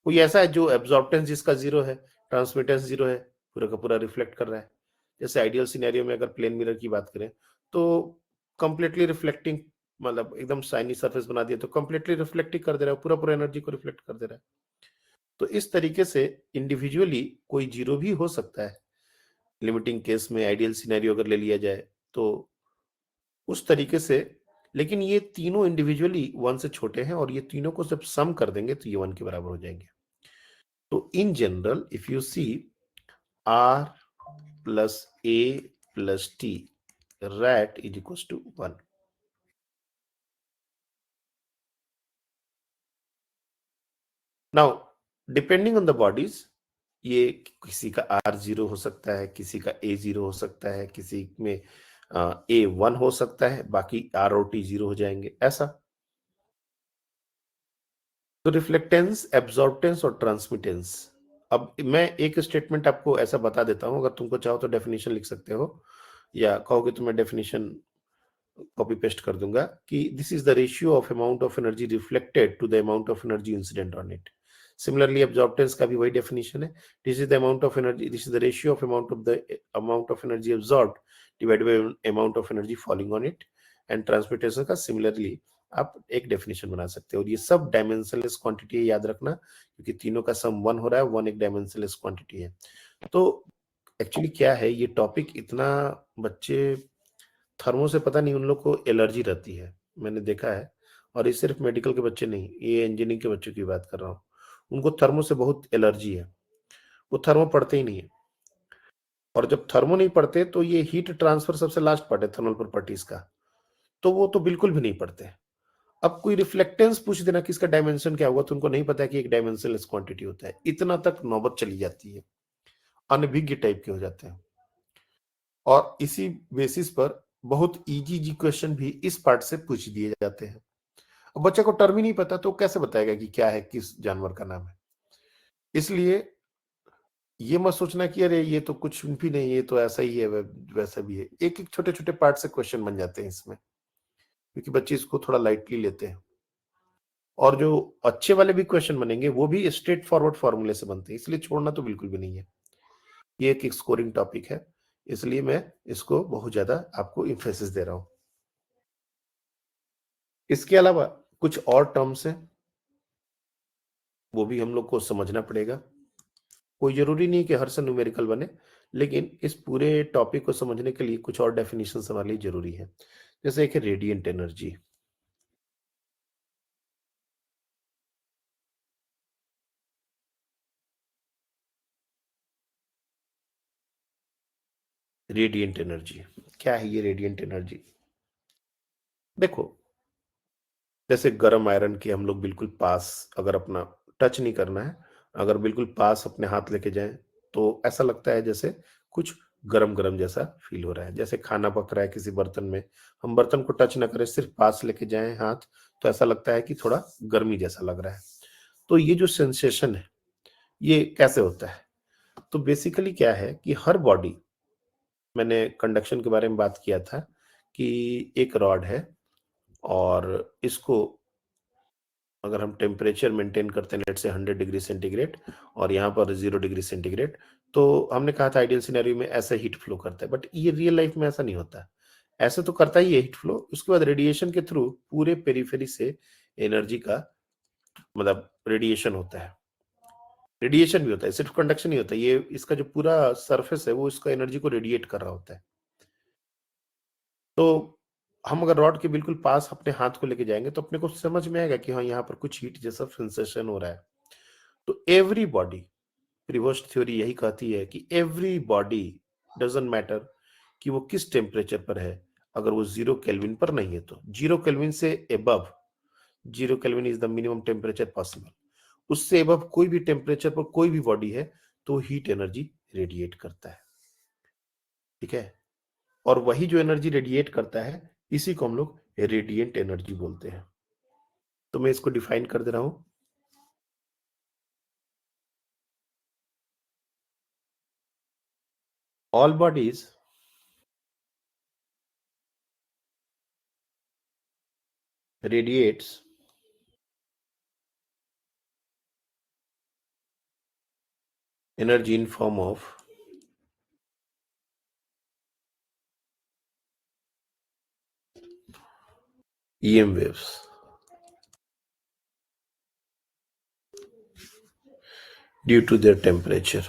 कोई ऐसा है जो एब्जॉर्प्टेंस जिसका जीरो है, ट्रांसमिटेंस जीरो है, पूरा का पूरा रिफ्लेक्ट कर रहा है। जैसे आइडियल सिनेरियो में अगर प्लेन मिरर की बात करें तो कंप्लीटली रिफ्लेक्टिंग, मतलब एकदम शाइनी सरफेस बना दिया तो कंप्लीटली रिफ्लेक्ट ही कर दे रहा है, पूरा पूरा एनर्जी को रिफ्लेक्ट कर दे रहा है। तो इस तरीके से इंडिविजुअली कोई जीरो भी हो सकता है लिमिटिंग केस में, आइडियल सिनेरियो अगर ले लिया जाए तो उस तरीके से। लेकिन ये तीनों इंडिविजुअली वन से छोटे हैं और ये तीनों को जब सम कर देंगे तो ये वन के बराबर हो जाएंगे। तो in general if you see R plus A plus T, rat is equals to 1. Now, depending on the bodies, ये किसी का R0 हो सकता है, किसी का A0 हो सकता है, किसी में A1 हो सकता है, बाकी R और T 0 हो जाएंगे, ऐसा। तो रिफ्लेक्टेंस, एब्जॉर्प्टेंस और ट्रांसमिटेंस। अब मैं एक स्टेटमेंट आपको ऐसा बता देता हूं, अगर तुमको चाहो तो डेफिनेशन लिख सकते हो या कहोगे तो मैं डेफिनेशन कॉपी पेस्ट कर दूंगा कि this is the ratio of amount of energy reflected to the amount of energy incident on it. Similarly absorptance का भी वही डेफिनेशन है। This is the amount of energy, this is the ratio of amount of energy absorbed divided by amount of energy falling on it. And transmitation का similarly आप एक definition बना सकते हो। और ये सब डायमेंशनलेस क्वांटिटी है, याद रखना, क्योंकि तीनों का सम वन हो रहा है, वन एक डायमेंशनलेस क्वांटिटी है। तो एक्चुअली क्या है, ये टॉपिक इतना, बच्चे थर्मो से पता नहीं उन लोग को एलर्जी रहती है, मैंने देखा है। और ये सिर्फ मेडिकल के बच्चे नहीं, ये इंजीनियरिंग के बच्चों की बात कर रहा हूँ, उनको थर्मो से बहुत एलर्जी है, वो थर्मो पढ़ते ही नहीं है। और जब थर्मो नहीं पढ़ते तो ये हीट ट्रांसफर सबसे लास्ट पार्ट है थर्मल प्रॉपर्टीज का, तो वो तो बिल्कुल भी नहीं पढ़ते। अब कोई रिफ्लेक्टेंस पूछ देना कि इसका डायमेंशन क्या होगा, तो उनको नहीं पता है कि एक डायमेंशनलेस क्वांटिटी होता है। इतना तक नौबत चली जाती है, अनभिज्ञ टाइप के हो जाते हैं। और इसी बेसिस पर बहुत इजी जी क्वेश्चन भी इस पार्ट से पूछ दिए जाते हैं। अब बच्चे को टर्म ही नहीं पता तो कैसे बताएगा कि क्या है, किस जानवर का नाम है। इसलिए ये मत सोचना कि अरे ये तो कुछ भी नहीं, ये तो ऐसा ही है, वैसा भी है। एक एक छोटे छोटे पार्ट से क्वेश्चन बन जाते हैं इसमें, क्योंकि बच्चे इसको थोड़ा लाइटली लेते हैं। और जो अच्छे वाले भी क्वेश्चन बनेंगे वो भी स्ट्रेट फॉरवर्ड फॉर्मूले से बनते हैं, इसलिए छोड़ना तो बिल्कुल भी नहीं है। ये एक स्कोरिंग टॉपिक है, इसलिए मैं इसको बहुत ज्यादा आपको इम्फेसिस दे रहा हूं। इसके अलावा कुछ और टर्म्स हैं, वो भी हम लोग को समझना पड़ेगा। कोई जरूरी नहीं कि हर से न्यूमेरिकल बने, लेकिन इस पूरे टॉपिक को समझने के लिए कुछ और डेफिनेशन हमारे लिए जरूरी है। जैसे एक है रेडिएंट एनर्जी। रेडिएंट एनर्जी क्या है? ये रेडिएंट एनर्जी, देखो, जैसे गर्म आयरन के हम लोग बिल्कुल पास, अगर अपना टच नहीं करना है, अगर बिल्कुल पास अपने हाथ लेके जाएं, तो ऐसा लगता है जैसे कुछ गरम गरम जैसा फील हो रहा है। जैसे खाना पक रहा है किसी बर्तन में, हम बर्तन को टच ना करें, सिर्फ पास लेके जाएं हाथ, तो ऐसा लगता है कि थोड़ा गर्मी जैसा लग रहा है। तो ये जो सेंसेशन है, ये कैसे होता है? तो बेसिकली क्या है कि हर बॉडी, मैंने कंडक्शन के बारे में बात किया था कि एक रॉड है, और इसको अगर हम टेम्परेचर मेंटेन करते हैं, लेट से 100 डिग्री सेंटीग्रेड, और यहाँ पर 0 डिग्री सेंटीग्रेड, तो हमने कहा था आइडियल सिनेरियो में ऐसे हीट फ्लो करता है, बट ये रियल लाइफ में ऐसा नहीं होता। ऐसे तो करता ही है हीट फ्लो, उसके बाद रेडिएशन के थ्रू पूरे पेरिफेरी से एनर्जी का, मतलब रेडिएशन होता है। रेडिएशन भी होता है, सिर्फ कंडक्शन नहीं होता, ये इसका जो पूरा सरफेस है वो इसका एनर्जी को रेडिएट कर रहा होता है। तो हम अगर रॉड के बिल्कुल पास अपने हाथ को लेके जाएंगे तो अपने को समझ में आएगा कि हाँ, यहाँ पर कुछ हीट जैसा सेंसेशन हो रहा है। तो एवरी बॉडी, प्रिवोस्ट थ्योरी यही कहती है कि एवरी बॉडी, डजंट मैटर कि वो किस टेम्परेचर पर है, अगर वो 0 केल्विन पर नहीं है तो 0 केल्विन से above, 0 kelvin is the minimum temperature possible, उससे एबव कोई भी टेम्परेचर पर कोई भी बॉडी है तो हीट एनर्जी रेडिएट करता है। ठीक है, और वही जो एनर्जी रेडिएट करता है, इसी को हम लोग रेडिएंट एनर्जी बोलते हैं। तो मैं इसको डिफाइन कर दे रहा हूं। All bodies radiates energy in form of EM waves due to their temperature.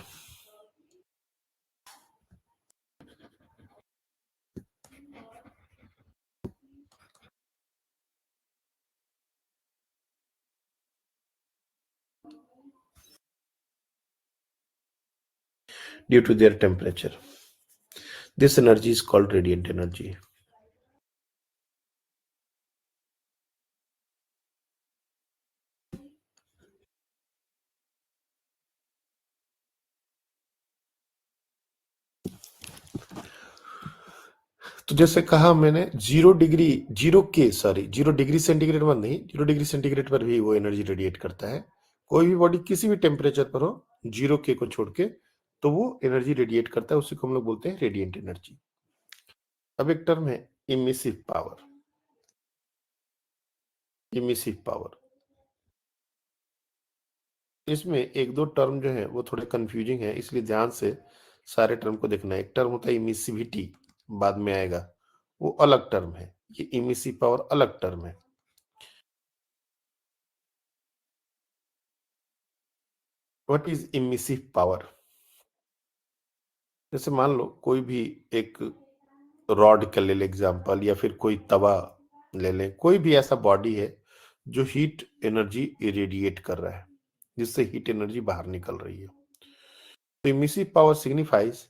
Due to their temperature. This energy is called radiant energy. तो जैसे कहा मैंने, 0 डिग्री सेंटीग्रेड पर नहीं, 0 डिग्री सेंटीग्रेड पर भी वो एनर्जी रेडिएट करता है। कोई भी बॉडी किसी भी टेम्परेचर पर हो, 0 K को छोड़ के, तो वो एनर्जी रेडिएट करता है, उसी को हम लोग बोलते हैं रेडिएंट एनर्जी। अब एक टर्म है इमिसिव पावर। इमिसिव पावर, इसमें एक दो टर्म जो है वो थोड़े कंफ्यूजिंग है, इसलिए ध्यान से सारे टर्म को देखना है। एक टर्म होता है इमिसिविटी, बाद में आएगा, वो अलग टर्म है। ये इमिसिव पावर अलग टर्म है। What is emissive power? जैसे मान लो कोई भी एक रॉड का ले ले एग्जांपल, या फिर कोई तवा ले ले, कोई भी ऐसा बॉडी है जो हीट एनर्जी इरेडिएट कर रहा है, जिससे हीट एनर्जी बाहर निकल रही है। तो emissive power signifies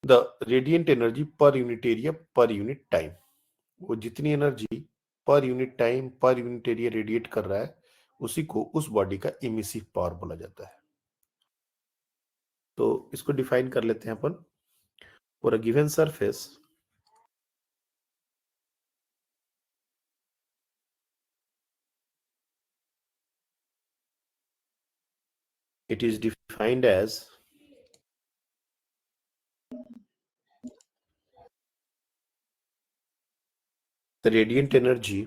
the radiant energy per unit area per unit time. वो जितनी energy per unit time per unit area radiate कर रहा है, उसी को उस बॉडी का इमिसिव पावर बोला जाता है। तो इसको डिफाइन कर लेते हैं अपन। For a given surface, it is defined as the radiant energy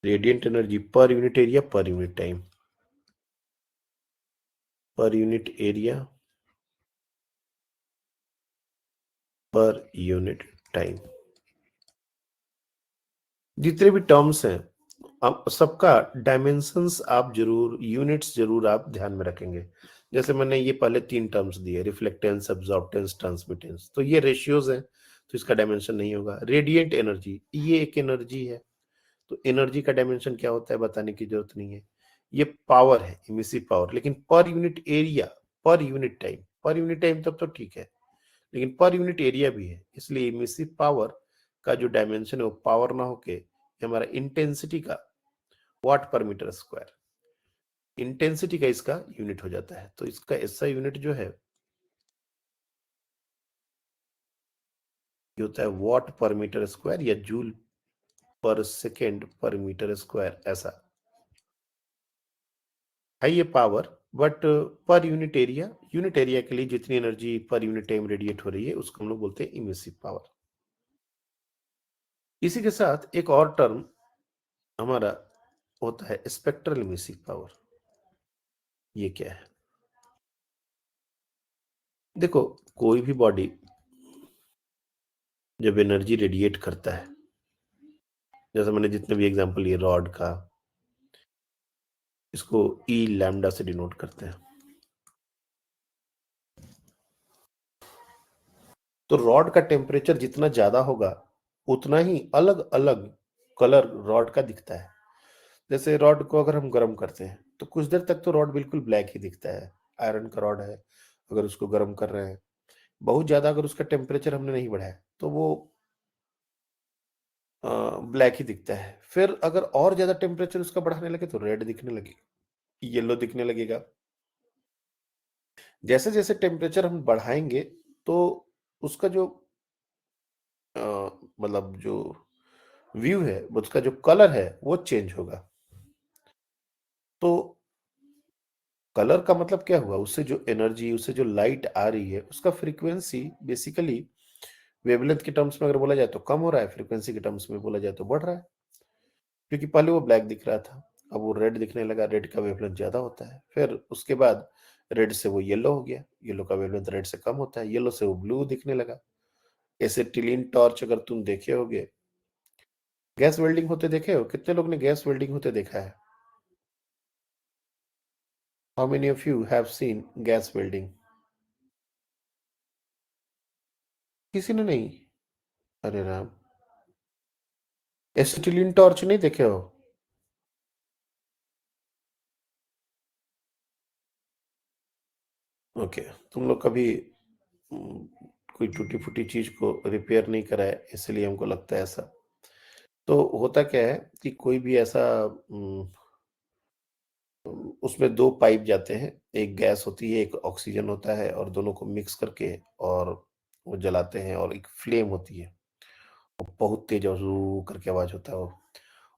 radiant energy per unit area per unit time, per unit area per unit time. जितने भी टर्म्स हैं अब सबका डायमेंशंस आप जरूर, यूनिट्स जरूर आप ध्यान में रखेंगे। जैसे मैंने ये पहले 3 टर्म्स दिए, रिफ्लेक्टेंस, एब्जॉर्प्टेंस, ट्रांसमिटेंस, तो ये रेशियोज हैं, तो इसका डायमेंशन नहीं होगा। रेडिएंट एनर्जी, ये एक एनर्जी है, तो एनर्जी का डायमेंशन क्या होता है बताने की जरूरत नहीं है। ये पावर है, इमिसिव पावर। लेकिन per unit area per unit time, per unit time तब तो ठीक है, लेकिन पर यूनिट एरिया भी है, इसलिए इमिसिव पावर का जो डायमेंशन है वो पावर ना होके ये हमारा इंटेंसिटी का वाट पर मीटर स्क्वायर, इंटेंसिटी का इसका यूनिट हो जाता है। तो इसका ऐसा यूनिट जो है ये होता है वाट पर मीटर स्क्वायर या जूल पर सेकेंड पर मीटर स्क्वायर, ऐसा है ये पावर। बट पर यूनिट एरिया के लिए जितनी energy per unit time radiate हो रही है उसको हम लोग बोलते हैं इमिसिव पावर। इसी के साथ एक और टर्म हमारा होता है स्पेक्ट्रल इमिसिव पावर। ये क्या है? देखो, कोई भी बॉडी जब एनर्जी रेडिएट करता है, जैसे मैंने जितने भी एग्जांपल लिए रॉड का, इसको ई लैम्डा से डिनोट करते हैं। तो रॉड का टेम्परेचर जितना ज्यादा होगा उतना ही अलग अलग कलर रॉड का दिखता है। जैसे रॉड को अगर हम गर्म करते हैं तो कुछ देर तक तो रॉड बिल्कुल ब्लैक ही दिखता है। आयरन का रॉड है, अगर उसको गर्म कर रहे हैं बहुत ज्यादा, अगर उसका टेम्परेचर हमने नहीं बढ़ाया तो वो ब्लैक ही दिखता है। फिर अगर और ज्यादा टेम्परेचर उसका बढ़ाने लगे तो रेड दिखने लगे, येलो दिखने लगेगा। जैसे जैसे टेम्परेचर हम बढ़ाएंगे तो उसका जो मतलब जो व्यू है, उसका जो कलर है वो चेंज होगा। तो कलर का मतलब क्या हुआ, उससे जो एनर्जी, उससे जो लाइट आ रही है उसका फ्रीक्वेंसी बेसिकली वेवलेंथ के टर्म्स में अगर बोला जाए तो कम हो रहा है, फ्रीक्वेंसी के टर्म्स में बोला जाए तो बढ़ रहा है। क्योंकि पहले वो ब्लैक दिख रहा था, अब वो रेड दिखने लगा, रेड का वेवलेंथ ज्यादा होता है। फिर उसके बाद रेड से वो येलो हो गया, येलो का वेवलेंथ रेड से कम होता है, येलो से वो ब्लू दिखने लगा। एसिटिलीन टॉर्च अगर तुम देखे होगे, गैस वेल्डिंग होते देखे हो? कितने लोग ने गैस वेल्डिंग होते देखा है? How many of you have seen gas welding? किसी ने नहीं? अरे राम, एसिटिलीन टॉर्च नहीं देखे हो? ओके, तुम लोग कभी कोई टूटी फूटी चीज को रिपेयर नहीं करा है, इसलिए हमको लगता है ऐसा। तो होता क्या है कि कोई भी ऐसा उसमें दो पाइप जाते हैं, एक गैस होती है एक ऑक्सीजन होता है, और दोनों को मिक्स करके और वो जलाते हैं, और एक फ्लेम होती है, वो बहुत तेज और रू करके आवाज होता है वो।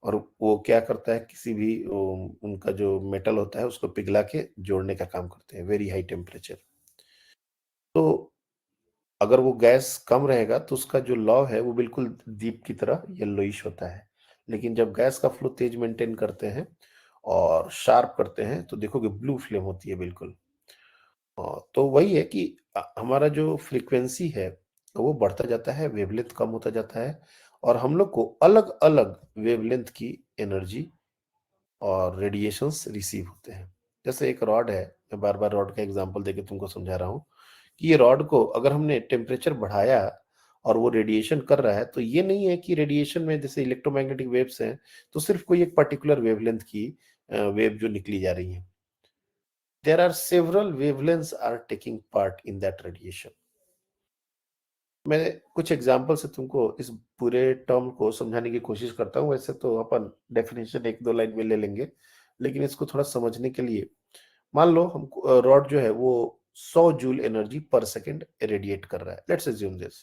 और वो क्या करता है, किसी भी उनका जो मेटल होता है उसको पिघला के जोड़ने का काम करते हैं, वेरी हाई टेम्परेचर। तो अगर वो गैस कम रहेगा तो उसका जो लौ है वो बिल्कुल दीप की तरह येलोइश होता है। लेकिन जब गैस का फ्लो तेज मेंटेन करते हैं और शार्प करते हैं तो देखोगे ब्लू फ्लेम होती है बिल्कुल। तो वही है कि हमारा जो फ्रीक्वेंसी है वो बढ़ता जाता है, वेवलेंथ कम होता जाता है, और हम लोग को अलग अलग वेवलेंथ की एनर्जी और रेडिएशंस रिसीव होते हैं। जैसे एक रॉड है, मैं बार बार रॉड का एग्जांपल देके तुमको समझा रहा हूँ कि ये रॉड को अगर हमने टेम्परेचर बढ़ाया और वो रेडिएशन कर रहा है, तो ये नहीं है कि रेडिएशन में जैसे इलेक्ट्रोमैग्नेटिक वेव्स हैं तो सिर्फ कोई एक पर्टिकुलर वेवलेंथ की वेव जो निकली जा रही है। There are several wavelengths are taking part in that radiation. मैं कुछ एग्जांपल से तुमको इस पूरे टर्म को समझाने की कोशिश करता हूँ। वैसे तो अपन डेफिनेशन एक दो लाइन में ले लेंगे, लेकिन इसको थोड़ा समझने के लिए मान लो हम रॉड जो है वो 100 जूल एनर्जी पर सेकंड रेडिएट कर रहा है। लेट्स अज्यूम दिस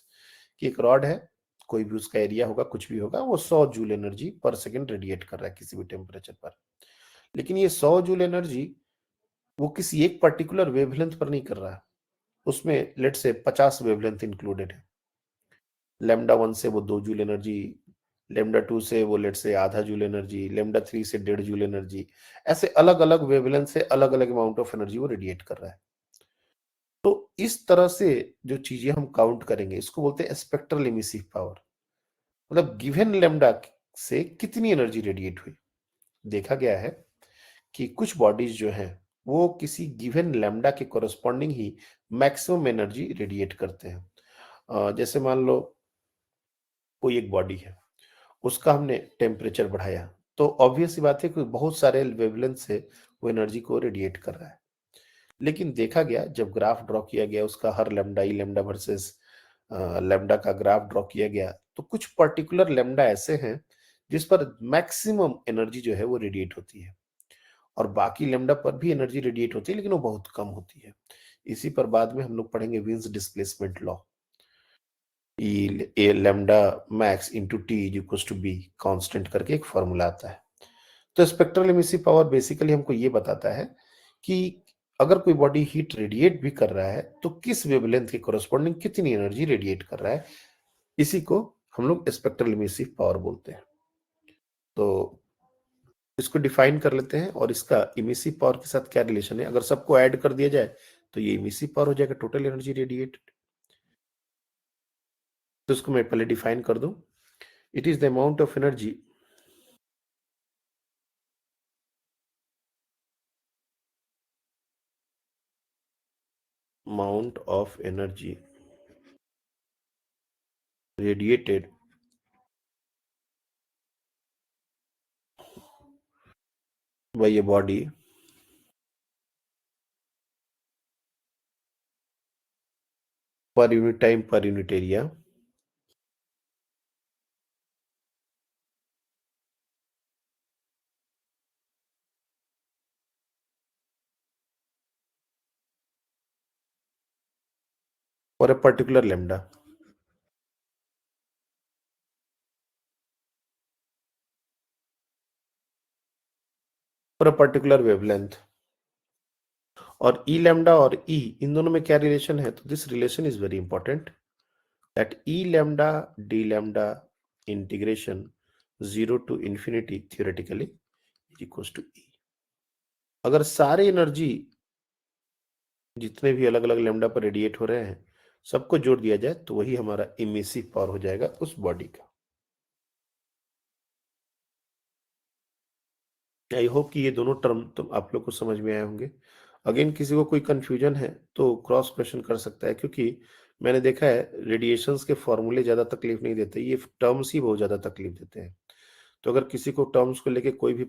कि एक रॉड है, कोई भी उसका एरिया होगा, कुछ भी होगा, वो 100 जूल एनर्जी पर सेकंड रेडिएट कर रहा है किसी भी टेम्परेचर पर। लेकिन ये 100 जूल एनर्जी वो किसी एक पर्टिकुलर वेवलेंथ पर नहीं कर रहा है, उसमें लेट्स से 50 वेवलेंथ इंक्लूडेड है। लैम्डा 1 से वो 2 जूल एनर्जी लेमडा 2 से वो लेट से आधा जूल एनर्जी, लेमडा 3 से 1.5 जूल एनर्जी, ऐसे अलग-अलग वेवलेंथ से अलग-अलग अमाउंट ऑफ एनर्जी वो रेडिएट कर रहा है। तो इस तरह से जो चीजें हम काउंट करेंगे इसको बोलते हैं स्पेक्ट्रल इमिसिव पावर। मतलब गिवन लेमडा से कितनी एनर्जी रेडिएट हुई। देखा गया है कि कुछ बॉडीज जो हैं वो किसी गिवन लैम्डा के कोरस्पॉन्डिंग ही मैक्सिमम एनर्जी रेडिएट करते हैं। जैसे मान लो कोई एक बॉडी है, उसका हमने टेम्परेचर बढ़ाया, तो ऑब्वियस सी बात है कि बहुत सारे वेवलेंथ से वो एनर्जी को रेडिएट कर रहा है। लेकिन देखा गया जब ग्राफ ड्रॉ किया गया उसका हर लेमडा ई लेमडा वर्सेस लेमडा का ग्राफ ड्रॉ किया गया, तो कुछ पर्टिकुलर लेमडा ऐसे हैं जिस पर मैक्सिमम एनर्जी जो है वो रेडिएट होती है, और बाकी लेमडा पर भी एनर्जी रेडिएट होती है लेकिन वो बहुत कम होती है। इसी पर बाद में हम लोग पढ़ेंगे Wien's displacement law. A lambda max into T is equal to B constant करके एक फॉर्मूला आता है। तो स्पेक्ट्रल एमिसिव पावर बेसिकली हमको ये बताता है कि अगर कोई बॉडी हीट रेडिएट भी कर रहा है तो किस वेवलेंथ के कोरस्पॉन्डिंग कितनी एनर्जी रेडिएट कर रहा है। इसी को हम लोग स्पेक्ट्रल एमिसिव पावर बोलते हैं। तो इसको डिफाइन कर लेते हैं और इसका इमिसिव पावर के साथ क्या रिलेशन है। अगर सबको ऐड कर दिया जाए तो ये इमिसिव पावर हो जाएगा, टोटल एनर्जी रेडिएटेड। तो इसको मैं पहले डिफाइन कर दूं। It is the amount of energy radiated by a body per unit time per unit area for a particular lambda. For a particular wavelength. और ई लैम्डा और ई इन दोनों में क्या रिलेशन है, तो this relation is very important that E lambda D lambda integration 0 to infinity theoretically is equals to E। अगर सारे energy जितने भी अलग अलग लैम्डा पर रेडिएट हो रहे हैं सबको जोड़ दिया जाए तो वही हमारा इमिसिव पावर हो जाएगा उस बॉडी का। आई होप कि ये दोनों टर्म तो आप लोग को समझ में आए होंगे। अगेन किसी को कोई कंफ्यूजन है तो क्रॉस क्वेश्चन कर सकता है, क्योंकि मैंने देखा है रेडिएशंस के फॉर्मूले ज्यादा तकलीफ नहीं देते, ये टर्म्स ही बहुत ज्यादा तकलीफ देते हैं। तो अगर किसी को टर्म्स को लेके कोई भी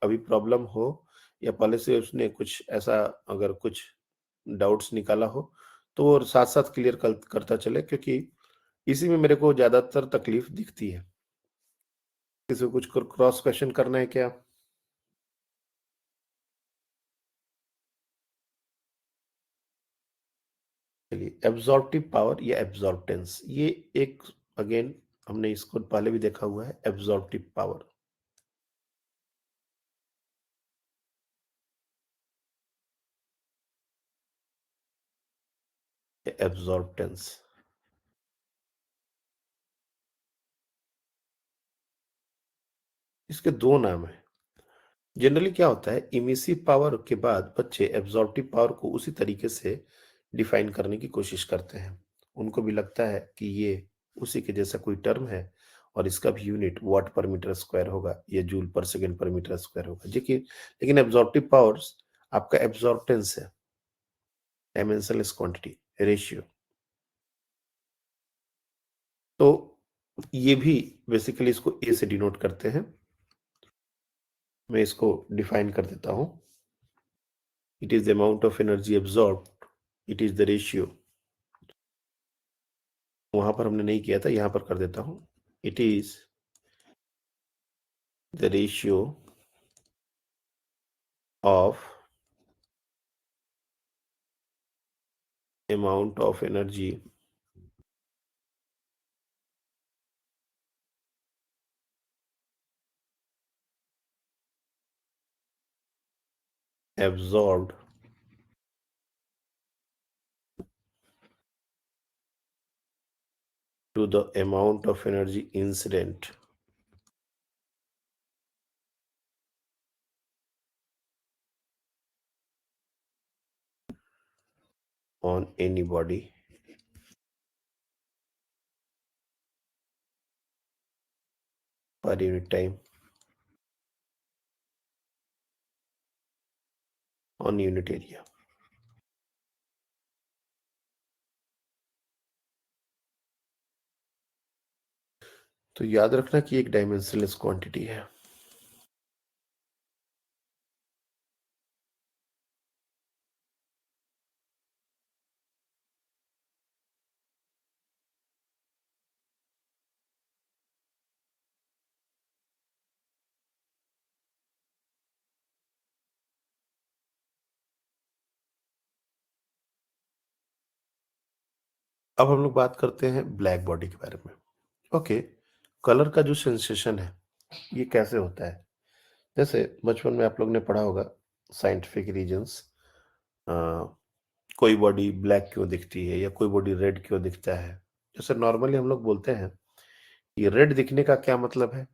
अभी प्रॉब्लम हो या पहले से उसने कुछ ऐसा अगर कुछ डाउट्स निकाला हो तो वो साथ साथ क्लियर करता चले, क्योंकि इसी में मेरे को ज्यादातर तकलीफ दिखती है। किसी को कुछ क्रॉस क्वेश्चन करना है क्या? चलिए, एब्जॉर्प्टिव पावर या एब्जॉर्प्टेंस, ये एक अगेन हमने इसको पहले भी देखा हुआ है। एब्जॉर्प्टिव पावर, एब्जॉर्प्टेंस, इसके दो नाम है। जनरली क्या होता है, इमिसिव पावर के बाद बच्चे एब्जॉर्प्टिव पावर को उसी तरीके से डिफाइन करने की कोशिश करते हैं। उनको भी लगता है कि ये उसी के जैसा कोई टर्म है और इसका भी यूनिट वाट पर मीटर स्क्वायर होगा या जूल पर सेकंड पर मीटर स्क्वायर होगा। लेकिन एब्जॉर्प्टिव पावर्स आपका एब्जॉर्प्टेंस है, डायमेंशनलेस क्वांटिटी, रेशियो। तो ये भी बेसिकली इसको ए से डिनोट करते हैं। मैं इसको डिफाइन कर देता हूं। It is the amount of energy absorb, it is the ratio. वहां पर हमने नहीं किया था, यहां पर कर देता हूं। It is the ratio of amount of energy absorbed to the amount of energy incident on any body per unit time on unit area. तो याद रखना कि एक डायमेंशनलेस क्वांटिटी है। अब हम लोग बात करते हैं ब्लैक बॉडी के बारे में। ओके, कलर का जो सेंसेशन है ये कैसे होता है? जैसे बचपन में आप लोग ने पढ़ा होगा साइंटिफिक रीजंस, कोई बॉडी ब्लैक क्यों दिखती है या कोई बॉडी रेड क्यों दिखता है। जैसे नॉर्मली हम लोग बोलते हैं कि रेड दिखने का क्या मतलब है,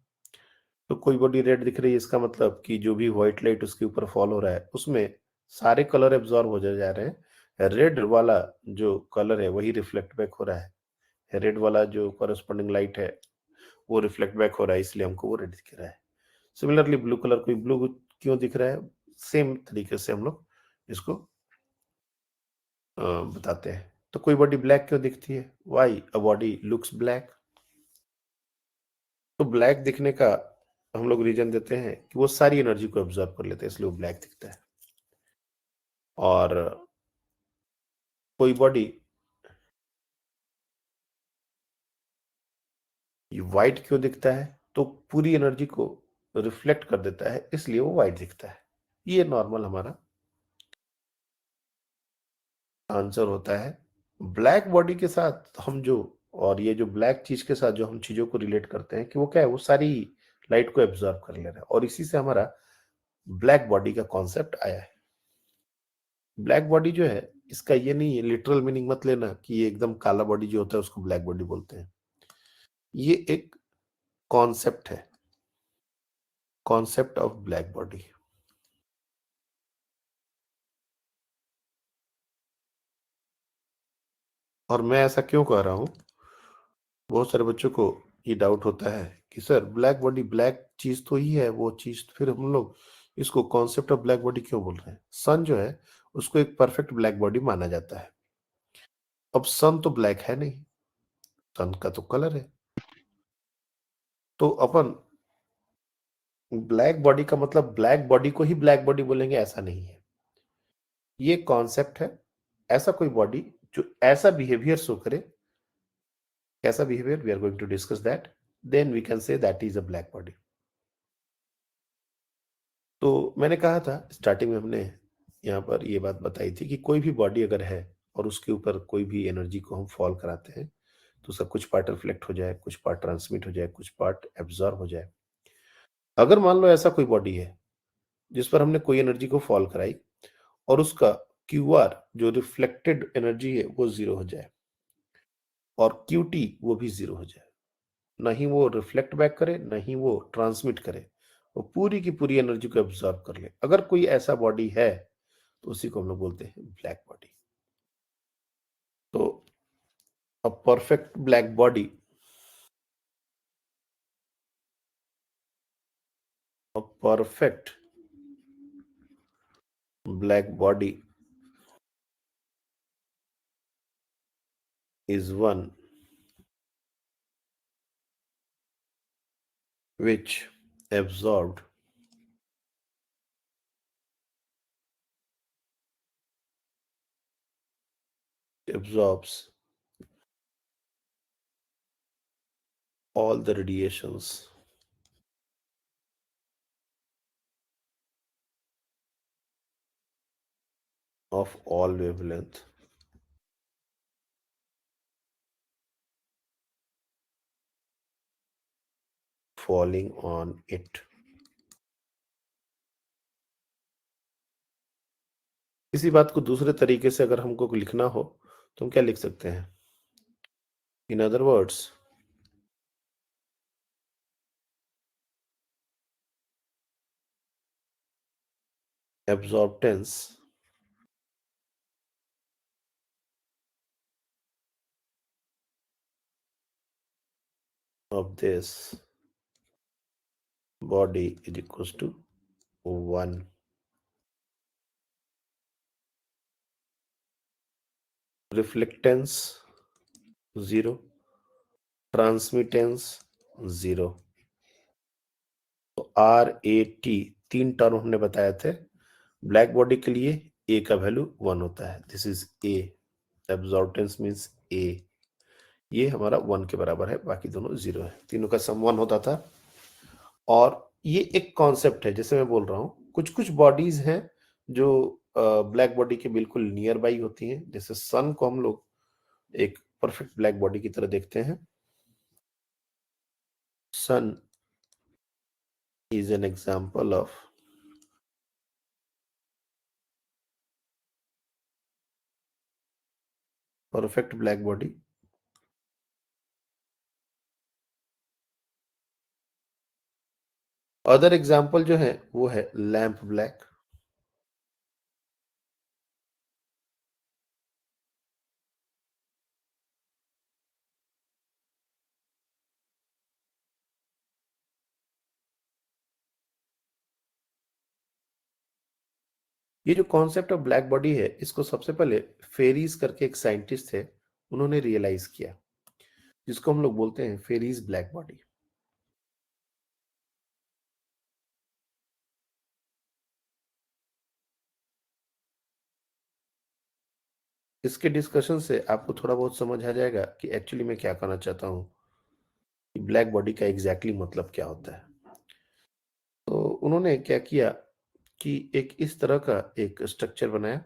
तो कोई बॉडी रेड दिख रही है इसका मतलब कि जो भी व्हाइट लाइट उसके ऊपर फॉल हो रहा है उसमें सारे कलर एब्जॉर्ब हो जा रहे हैं। रेड वाला जो कलर है वही रिफ्लेक्ट बैक हो रहा है। रेड वाला जो कॉरेस्पॉन्डिंग लाइट है वो रिफ्लेक्ट बैक हो रहा है, इसलिए हमको वो रेड दिख रहा है। सिमिलरली ब्लू कलर कोई ब्लू क्यों दिख रहा है, सेम तरीके से हम लोग इसको बताते हैं। तो कोई बॉडी ब्लैक क्यों दिखती है, why a body looks black. तो ब्लैक दिखने का हम लोग रीजन देते हैं कि वो सारी एनर्जी को एब्जॉर्ब कर लेते हैं, इसलिए वो ब्लैक दिखता है। और कोई बॉडी व्हाइट क्यों दिखता है, तो पूरी एनर्जी को रिफ्लेक्ट कर देता है, इसलिए वो व्हाइट दिखता है। ये नॉर्मल हमारा आंसर होता है। ब्लैक बॉडी के साथ हम जो, और ये जो ब्लैक चीज के साथ जो हम चीजों को रिलेट करते हैं कि वो क्या है, वो सारी लाइट को एब्जॉर्ब कर ले रहा है, और इसी से हमारा ब्लैक बॉडी का कॉन्सेप्ट आया है। ब्लैक बॉडी जो है इसका ये नहीं है, लिटरल मीनिंग मत लेना कि ये एकदम काला बॉडी जो होता है उसको ब्लैक बॉडी बोलते हैं। ये एक कॉन्सेप्ट है, कॉन्सेप्ट ऑफ ब्लैक बॉडी। और मैं ऐसा क्यों कह रहा हूं, बहुत सारे बच्चों को ये डाउट होता है कि सर ब्लैक बॉडी ब्लैक चीज तो ही है वो चीज, तो फिर हम लोग इसको कॉन्सेप्ट ऑफ ब्लैक बॉडी क्यों बोल रहे हैं? सन जो है उसको एक परफेक्ट ब्लैक बॉडी माना जाता है। अब सन तो ब्लैक है नहीं, सन का तो कलर है। तो अपन ब्लैक बॉडी का मतलब ब्लैक बॉडी को ही ब्लैक बॉडी बोलेंगे ऐसा नहीं है। ये कॉन्सेप्ट है, ऐसा कोई बॉडी जो ऐसा बिहेवियर शो करे, कैसा behaviour, we are going to discuss that, then we can say that is a black body. तो मैंने कहा था स्टार्टिंग में, हमने यहाँ पर ये बात बताई थी कि कोई भी बॉडी अगर है और उसके ऊपर कोई भी एनर्जी को हम फॉल कराते हैं तो उसका कुछ पार्ट रिफ्लेक्ट हो जाए, कुछ पार्ट ट्रांसमिट हो जाए, कुछ पार्ट एब्जॉर्ब हो जाए। अगर मान लो ऐसा कोई बॉडी है जिस पर हमने कोई एनर्जी को फॉल कराई और उसका क्यूआर जो रिफ्लेक्टेड एनर्जी है वो जीरो हो जाए और क्यूटी वो भी जीरो हो जाए, ना ही वो रिफ्लेक्ट बैक करे ना ही वो ट्रांसमिट करे, वो पूरी की पूरी एनर्जी को एब्जॉर्ब कर ले, अगर कोई ऐसा बॉडी है तो उसी को हम लोग बोलते हैं ब्लैक बॉडी। तो a perfect black body, a perfect black body is one which absorbed absorbs all the radiations of all wavelength falling on it। इसी बात को दूसरे तरीके से अगर हमको लिखना हो तो हम क्या लिख सकते हैं? In other words, absorbance of this body is equals to 1. Reflectance 0, transmittance 0. तो RAT 3 टर्म हमने बताए थे। ब्लैक बॉडी के लिए A का वैल्यू 1 होता है। This is A, absorbance means A। ये हमारा 1 के बराबर है, बाकी दोनों 0 है। तीनों का सम 1 होता था। और ये एक कॉन्सेप्ट है, जैसे मैं बोल रहा हूँ, कुछ कुछ बॉडीज हैं जो ब्लैक बॉडी के बिल्कुल नियर बाई होती हैं। जैसे सन को हम लोग एक परफेक्ट ब्लैक बॉडी की तरह देखते हैं। सन is an example of perfect black body. Other example जो है वो है लैम्प ब्लैक। ये जो कॉन्सेप्ट ऑफ ब्लैक बॉडी है, इसको सबसे पहले फेरीज करके एक साइंटिस्ट थे, उन्होंने रियलाइज किया, जिसको हम लोग बोलते हैं फेरीज ब्लैक बॉडी। इसके डिस्कशन से आपको थोड़ा बहुत समझ आ जाएगा कि एक्चुअली मैं क्या कहना चाहता हूँ, कि ब्लैक बॉडी का एग्जैक्टली मतलब क्या होता है। तो उन्होंने क्या किया कि एक इस तरह का एक स्ट्रक्चर बनाया।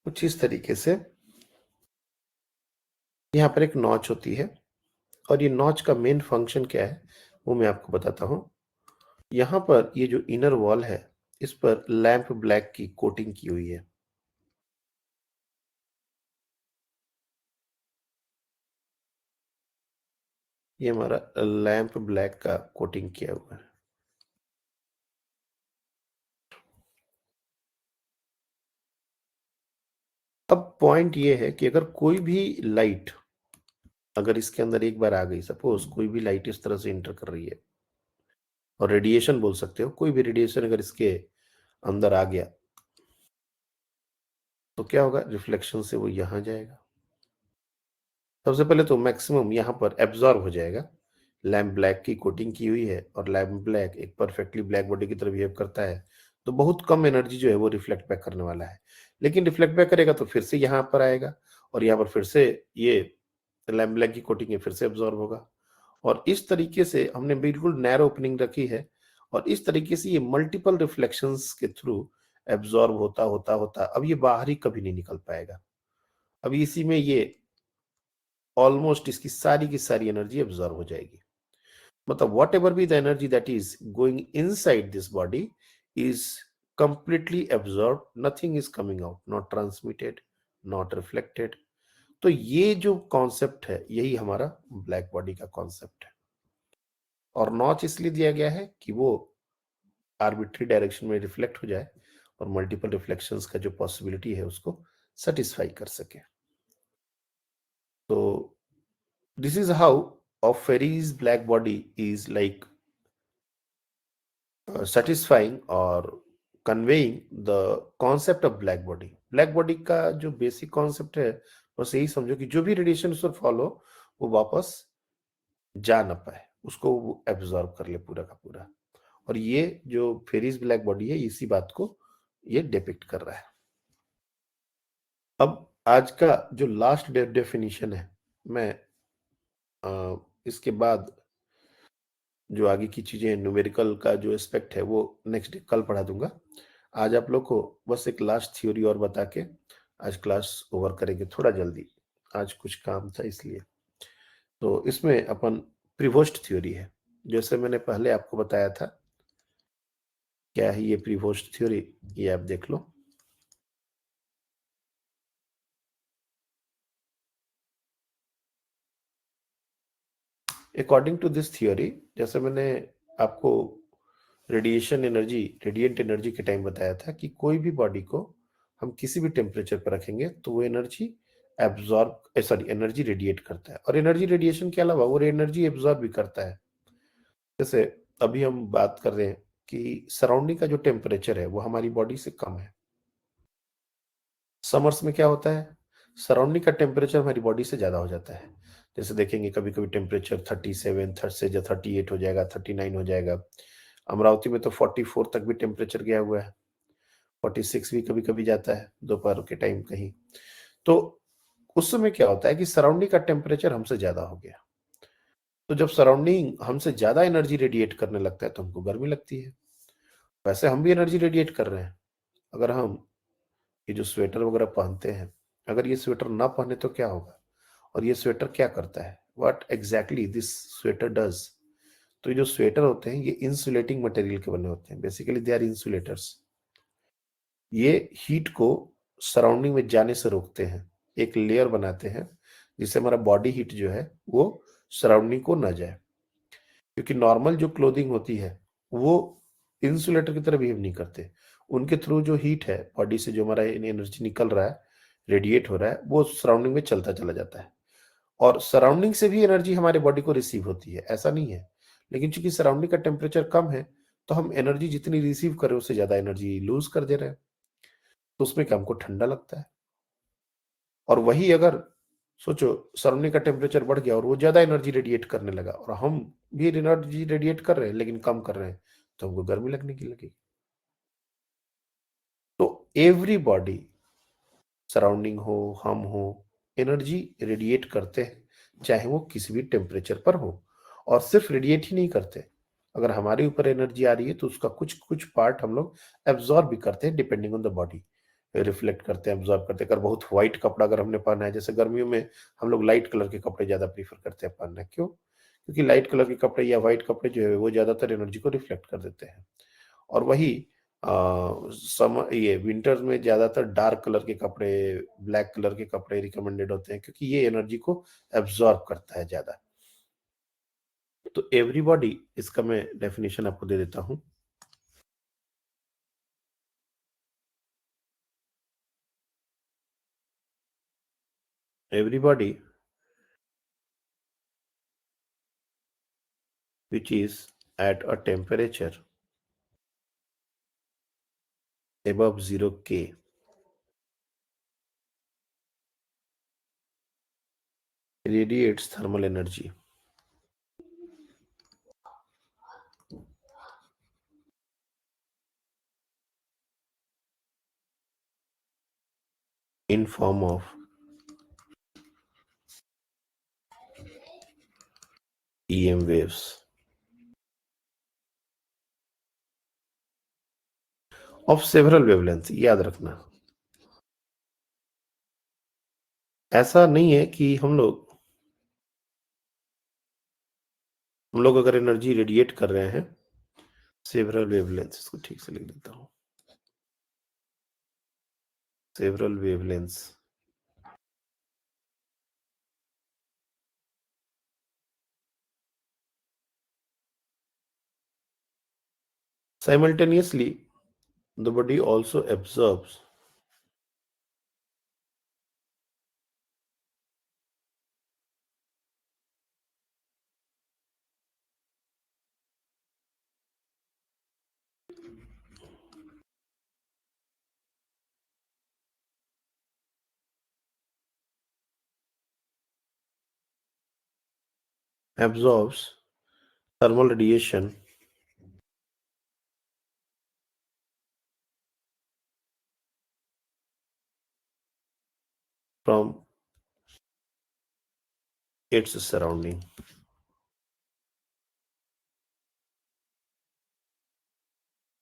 कुछ इस तरीके से यहाँ पर एक नॉच होती है, और ये नॉच का मेन फंक्शन क्या है वो मैं आपको बताता हूँ। यहाँ पर ये जो इनर वॉल है, इस पर लैम्प ब्लैक की कोटिंग की हुई है। ये हमारा लैम्प ब्लैक का कोटिंग किया हुआ है। अब पॉइंट ये है कि अगर कोई भी लाइट अगर इसके अंदर एक बार आ गई, सपोज कोई भी लाइट इस तरह से इंटर कर रही है, और रेडिएशन बोल सकते हो, कोई भी रेडिएशन अगर इसके अंदर आ गया तो क्या होगा, रिफ्लेक्शन से वो यहां जाएगा। सबसे पहले तो मैक्सिमम यहाँ पर एब्जॉर्ब हो जाएगा। लैम्प ब्लैक की कोटिंग की हुई है, और लैम्प ब्लैक एक परफेक्टली ब्लैक बॉडी की तरह बिहेव करता है, तो बहुत कम एनर्जी जो है वो रिफ्लेक्ट बैक करने वाला है। लेकिन रिफ्लेक्ट बैक करेगा तो फिर से यहाँ पर आएगा, और यहाँ पर फिर से ये लैम्प ब्लैक की कोटिंग है, फिर से एब्जॉर्ब होगा। और इस तरीके से हमने बिल्कुल नैरो ओपनिंग रखी है, और इस तरीके से ये मल्टीपल रिफ्लेक्शंस के थ्रू एब्जॉर्ब होता होता होता अब ये बाहर ही कभी नहीं निकल पाएगा। अब इसी में ये ऑलमोस्ट इसकी सारी की सारी एनर्जी एब्जॉर्ब हो जाएगी। मतलब what ever be the energy that is going inside this body is completely absorb, nothing is coming out, not transmitted, not reflected. तो ये जो कॉन्सेप्ट है, यही हमारा ब्लैक बॉडी का कॉन्सेप्ट है। और नॉच इसलिए दिया गया है कि वो आर्बिट्री डायरेक्शन में रिफ्लेक्ट हो जाए, और मल्टीपल रिफ्लेक्शंस का जो पॉसिबिलिटी है उसको सेटिस्फाई कर सके। तो this is how a Fairy's black body is like satisfying or conveying the concept of black body. Black body का जो बेसिक कॉन्सेप्ट है, बस यही समझो कि जो भी रेडिएशन उस पर फॉलो, वो वापस जा ना पाए, उसको वो एब्जॉर्ब कर ले पूरा का पूरा। और ये जो फेरिस ब्लैक बॉडी है इसी बात को ये डिपिक्ट कर रहा है। अब आज का जो लास्ट डेफिनेशन है, मैं इसके बाद जो आगे की चीजें न्यूमेरिकल का जो एस्पेक्ट है वो नेक्स्ट डे कल पढ़ा दूंगा। आज आप लोग को बस एक लास्ट थ्योरी और बता के आज क्लास ओवर करेंगे थोड़ा जल्दी, आज कुछ काम था इसलिए। तो इसमें अपन प्रिवोस्ट थ्योरी है, जैसे मैंने पहले आपको बताया था। क्या है ये प्रिवोस्ट थ्योरी, ये आप देख लो। अकॉर्डिंग टू दिस थ्योरी, जैसे मैंने आपको रेडिएशन एनर्जी, रेडिएंट एनर्जी के टाइम बताया था कि कोई भी बॉडी को हम किसी भी टेम्परेचर पर रखेंगे तो वो एनर्जी एनर्जी रेडिएट करता है, और एनर्जी रेडिएशन के अलावा वो एनर्जी एब्जॉर्ब भी करता है। जैसे अभी हम बात कर रहे हैं कि सराउंडिंग का जो टेम्परेचर है वो हमारी बॉडी से कम है। समर्स में क्या होता है, सराउंडिंग का टेम्परेचर हमारी बॉडी से ज्यादा हो जाता है। जैसे देखेंगे कभी कभी टेम्परेचर 37 थर्ड से 38 हो जाएगा, 39 हो जाएगा। अमरावती में तो 44 तक भी टेम्परेचर गया हुआ है, 46 भी कभी कभी जाता है दोपहर के टाइम कहीं। तो उस समय क्या होता है कि सराउंडिंग का टेम्परेचर हमसे ज्यादा हो गया, तो जब सराउंडिंग हमसे ज्यादा एनर्जी रेडिएट करने लगता है तो हमको गर्मी लगती है। वैसे हम भी एनर्जी रेडिएट कर रहे हैं। अगर हम ये जो स्वेटर वगैरह पहनते हैं, अगर ये स्वेटर ना पहने तो क्या होगा, और ये स्वेटर क्या करता है, what exactly this sweater does. तो ये जो स्वेटर होते हैं ये इंसुलेटिंग मटेरियल के बने होते हैं, बेसिकली दे आर इंसुलेटर्स। ये हीट को सराउंडिंग में जाने से रोकते हैं, एक लेयर बनाते हैं जिससे हमारा बॉडी हीट जो है वो सराउंडिंग को ना जाए। क्योंकि नॉर्मल जो क्लोथिंग होती है वो इंसुलेटर की तरह बिहेव नहीं करते, उनके थ्रू जो हीट है बॉडी से, जो हमारा एनर्जी निकल रहा है, रेडिएट हो रहा है, वो सराउंडिंग में चलता चला जाता है। और सराउंडिंग से भी एनर्जी हमारे बॉडी को रिसीव होती है, ऐसा नहीं है। लेकिन चूंकि सराउंडिंग का टेम्परेचर कम है तो हम एनर्जी जितनी रिसीव करें उससे ज्यादा एनर्जी लूज कर दे रहे हैं, तो उसमें क्या हमको ठंडा लगता है। और वही अगर सोचो सराउंडिंग का टेम्परेचर बढ़ गया और वो ज्यादा एनर्जी रेडिएट करने लगा, और हम भी एनर्जी रेडिएट कर रहे हैं लेकिन कम कर रहे हैं, तो हमको गर्मी लगने की लगेगी। तो एवरी बॉडी, सराउंडिंग हो, हम हो, एनर्जी रेडिएट करते हैं चाहे वो किसी भी टेम्परेचर पर हो। और सिर्फ रेडिएट ही नहीं करते, अगर हमारे ऊपर एनर्जी आ रही है तो उसका कुछ कुछ पार्ट हम लोग एब्जॉर्ब भी करते हैं, depending on the body. Reflect करते हैं, एब्जॉर्ब करते हैं। अगर बहुत व्हाइट कपड़ा अगर हमने पहना है, जैसे गर्मियों में हम लोग लाइट कलर के कपड़े ज्यादा प्रीफर करते हैं पहनना, क्यों? क्योंकि लाइट कलर के कपड़े या व्हाइट कपड़े जो है वो ज्यादातर एनर्जी को रिफ्लेक्ट कर देते हैं। और वही ये विंटर्स में ज्यादातर डार्क कलर के कपड़े, ब्लैक कलर के कपड़े रिकमेंडेड होते हैं, क्योंकि ये एनर्जी को एब्जॉर्ब करता है ज्यादा। तो एवरीबॉडी, इसका मैं डेफिनेशन आपको दे देता हूं। Everybody which is at a temperature above 0 K radiates thermal energy in form of EM waves of several wavelengths। याद रखना, ऐसा नहीं है कि हम लोग अगर एनर्जी रेडिएट कर रहे हैं, सेवरल वेवलेंथ्स, इसको ठीक से लिख देता हूं, several wavelengths simultaneously the body also absorbs absorbs thermal radiation from its surrounding.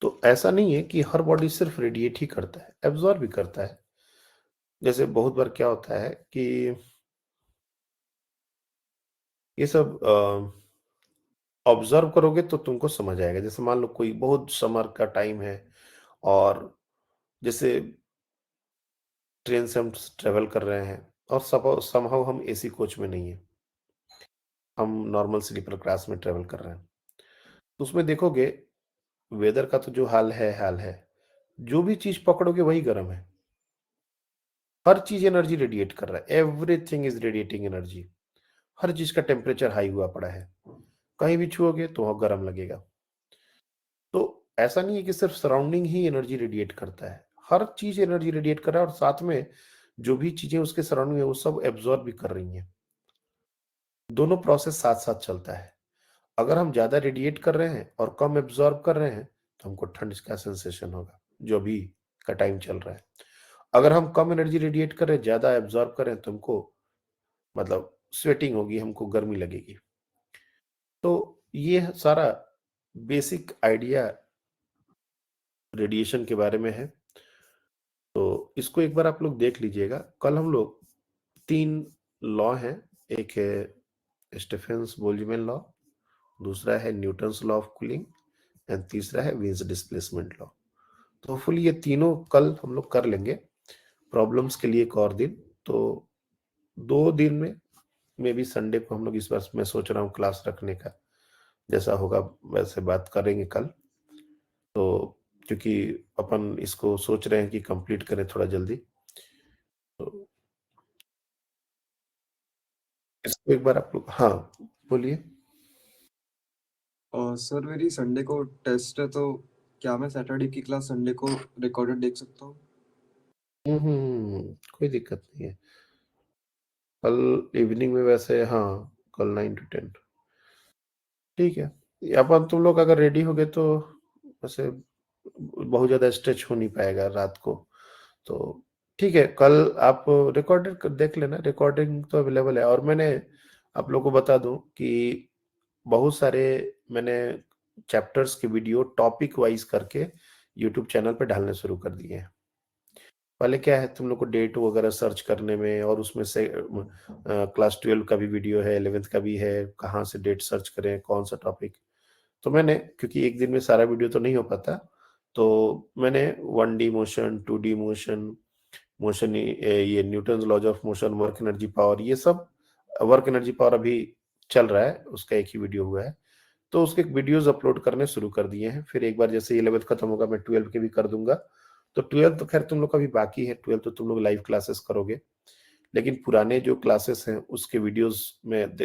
तो ऐसा नहीं है कि हर बॉडी सिर्फ रेडिएट ही करता है, एब्जॉर्ब भी करता है। जैसे बहुत बार क्या होता है कि ये सब ऑब्जर्व करोगे तो तुमको समझ आएगा। जैसे मान लो कोई बहुत समर का टाइम है और जैसे ट्रेन से हम ट्रेवल कर रहे हैं और समहाउ हम एसी कोच में नहीं है, हम नॉर्मल स्लीपर क्लास में ट्रेवल कर रहे हैं। तो उसमें देखोगे वेदर का तो जो हाल है, जो भी चीज पकड़ोगे वही गर्म है। हर चीज एनर्जी रेडिएट कर रहा है, एवरीथिंग इज रेडिएटिंग एनर्जी। हर चीज का टेम्परेचर हाई हुआ पड़ा है, कहीं भी छुओगे तो वहां गर्म लगेगा। तो ऐसा नहीं है कि सिर्फ सराउंडिंग ही एनर्जी रेडिएट करता है, हर चीज एनर्जी रेडिएट कर रहा है और साथ में जो भी चीजें उसके सराउंडिंग है वो सब एब्जॉर्ब भी कर रही हैं। दोनों प्रोसेस साथ साथ चलता है। अगर हम ज्यादा रेडिएट कर रहे हैं और कम एब्जॉर्ब कर रहे हैं तो हमको ठंड का सेंसेशन होगा, जो अभी का टाइम चल रहा है। अगर हम कम एनर्जी रेडिएट कर रहे हैं, ज्यादा एब्जॉर्ब कर रहे हैं तो हमको मतलब स्वेटिंग होगी, हमको गर्मी लगेगी। तो ये सारा बेसिक आइडिया रेडिएशन के बारे में है। तो इसको एक बार आप लोग देख लीजिएगा। कल हम लोग 3 लॉ हैं, एक है स्टीफेंस बोल्ट्जमैन लॉ, दूसरा है Newton's law of cooling and तीसरा है वीन्स डिस्प्लेसमेंट लॉ। तो फुल ये तीनों कल हम लोग कर लेंगे। प्रॉब्लम्स के लिए एक और दिन, तो 2 दिन में मे बी संडे को हम लोग इस बार मैं सोच रहा हूँ क्लास रखने का। जैसा होगा वैसे बात करेंगे कल। तो क्योंकि अपन इसको सोच रहे हैं कि कंप्लीट करें थोड़ा जल्दी, तो इसको एक बार आप लोग, हाँ बोलिए। सर मेरी संडे को टेस्ट है, तो क्या मैं सैटरडे की क्लास संडे को रिकॉर्डेड देख सकता हूँ? कोई दिक्कत नहीं है। कल इवनिंग में वैसे हाँ, कल 9 to 10 ठीक है। अपन तुम लोग अगर रेडी हो गए तो वैसे बहुत ज्यादा स्ट्रेच हो नहीं पाएगा रात को। तो ठीक है, कल आप रिकॉर्डेड देख लेना, रिकॉर्डिंग तो अवेलेबल है। और मैंने आप लोगों को बता दूं कि बहुत सारे मैंने चैप्टर्स के वीडियो टॉपिक वाइज करके यूट्यूब चैनल पे डालने शुरू कर दिए हैं। पहले क्या है, तुम लोग को डेट वगैरह सर्च करने में और उसमें से क्लास 12 का भी वीडियो है, 11th का भी है, कहाँ से डेट सर्च करें, कौन सा टॉपिक। तो मैंने, क्योंकि एक दिन में सारा वीडियो तो नहीं हो पाता, तो मैंने 1D motion, 2D motion, motion ये Newton laws of motion, work energy power, ये सब। वर्क एनर्जी पावर अभी चल रहा है, उसका एक ही वीडियो हुआ है। तो उसके वीडियोस अपलोड करने शुरू कर दिए हैं। फिर एक बार जैसे 11th खत्म होगा मैं 12 के भी कर दूंगा। तो 12 तो खैर तुम लोग का भी बाकी है, 12 तो तुम लोग लाइव क्लासेस करोगे, लेकिन पुराने जो क्लासेस हैं उसके वीडियोस में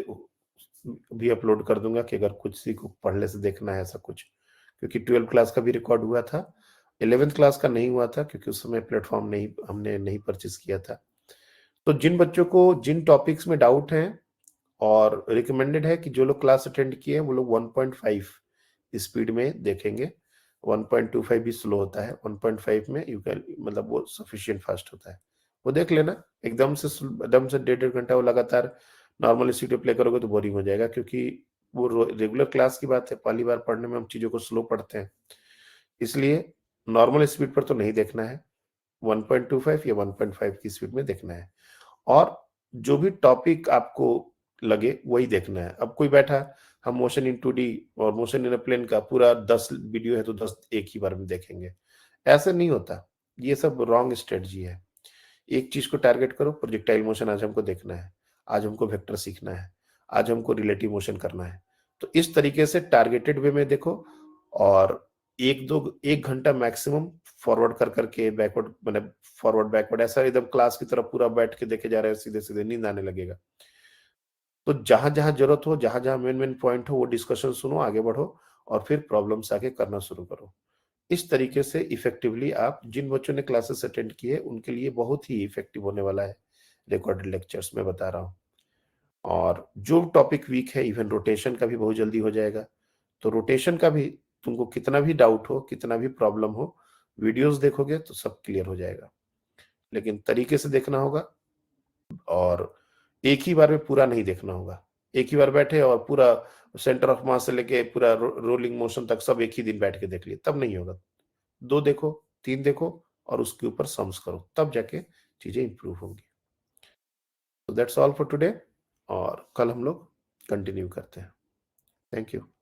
भी अपलोड कर दूंगा कि अगर कुछ सी को पढ़ने से देखना है ऐसा कुछ। क्योंकि 12 क्लास का भी रिकॉर्ड हुआ था, 11th क्लास का नहीं हुआ था क्योंकि उस समय प्लेटफॉर्म नहीं, हमने नहीं परचेस किया था। तो जिन बच्चों को जिन टॉपिक्स में डाउट है, और रिकमेंडेड है कि जो लोग क्लास अटेंड किए हैं वो लोग 1.5 स्पीड में देखेंगे। 1.25 भी स्लो होता है, 1.5 में यू कैन, मतलब वो सफिशिएंट फास्ट होता है। वो देख लेना। एकदम से 1.5 घंटा वो लगातार नॉर्मल स्पीड पे प्ले करोगे तो बोरिंग हो जाएगा, क्योंकि वो रेगुलर क्लास की बात है, पहली बार पढ़ने में हम चीजों को स्लो पढ़ते हैं। इसलिए नॉर्मल स्पीड पर तो नहीं देखना है, 1.25 या 1.5 की स्पीड में देखना है। और जो भी टॉपिक आपको लगे वही देखना है। अब कोई बैठा, हम मोशन इन 2D और मोशन इन अ प्लेन का पूरा 10 वीडियो है तो 10 एक ही बार में देखेंगे, ऐसे नहीं होता। ये सब रॉन्ग स्ट्रेटजी है। एक चीज को टारगेट करो, प्रोजेक्टाइल मोशन आज हमको देखना है, आज हमको वेक्टर सीखना है, आज हमको रिलेटिव मोशन करना है। तो इस तरीके से टारगेटेड वे में देखो। और 1 घंटा मैक्सिमम फॉरवर्ड कर करके बैकवर्ड, मतलब फॉरवर्ड बैकवर्ड ऐसा एकदम क्लास की तरह पूरा बैठ के देखे जा रहे हैं सीधे सीधे, नींद आने लगेगा। तो जहां जहां जरूरत हो, जहां जहां मेन मेन पॉइंट हो, वो डिस्कशन सुनो, आगे बढ़ो और फिर प्रॉब्लम्स आके करना शुरू करो। इस तरीके से इफेक्टिवली आप, जिन बच्चों ने क्लासेस अटेंड किए उनके लिए बहुत ही इफेक्टिव होने वाला है रिकॉर्डेड लेक्चर्स, मैं बता रहा हूँ। और जो टॉपिक वीक है, इवन रोटेशन का भी बहुत जल्दी हो जाएगा। तो रोटेशन का भी तुमको कितना भी डाउट हो, कितना भी प्रॉब्लम हो, वीडियोस देखोगे तो सब क्लियर हो जाएगा। लेकिन तरीके से देखना होगा और एक ही बार में पूरा नहीं देखना होगा। एक ही बार बैठे और पूरा सेंटर ऑफ मास से लेके पूरा रोलिंग मोशन तक सब एक ही दिन बैठ के देख लिए, तब नहीं होगा। 2 देखो, 3 देखो और उसके ऊपर सम्स करो, तब जाके चीजें इंप्रूव होंगी। So that's all for today और कल हम लोग कंटिन्यू करते हैं। Thank you.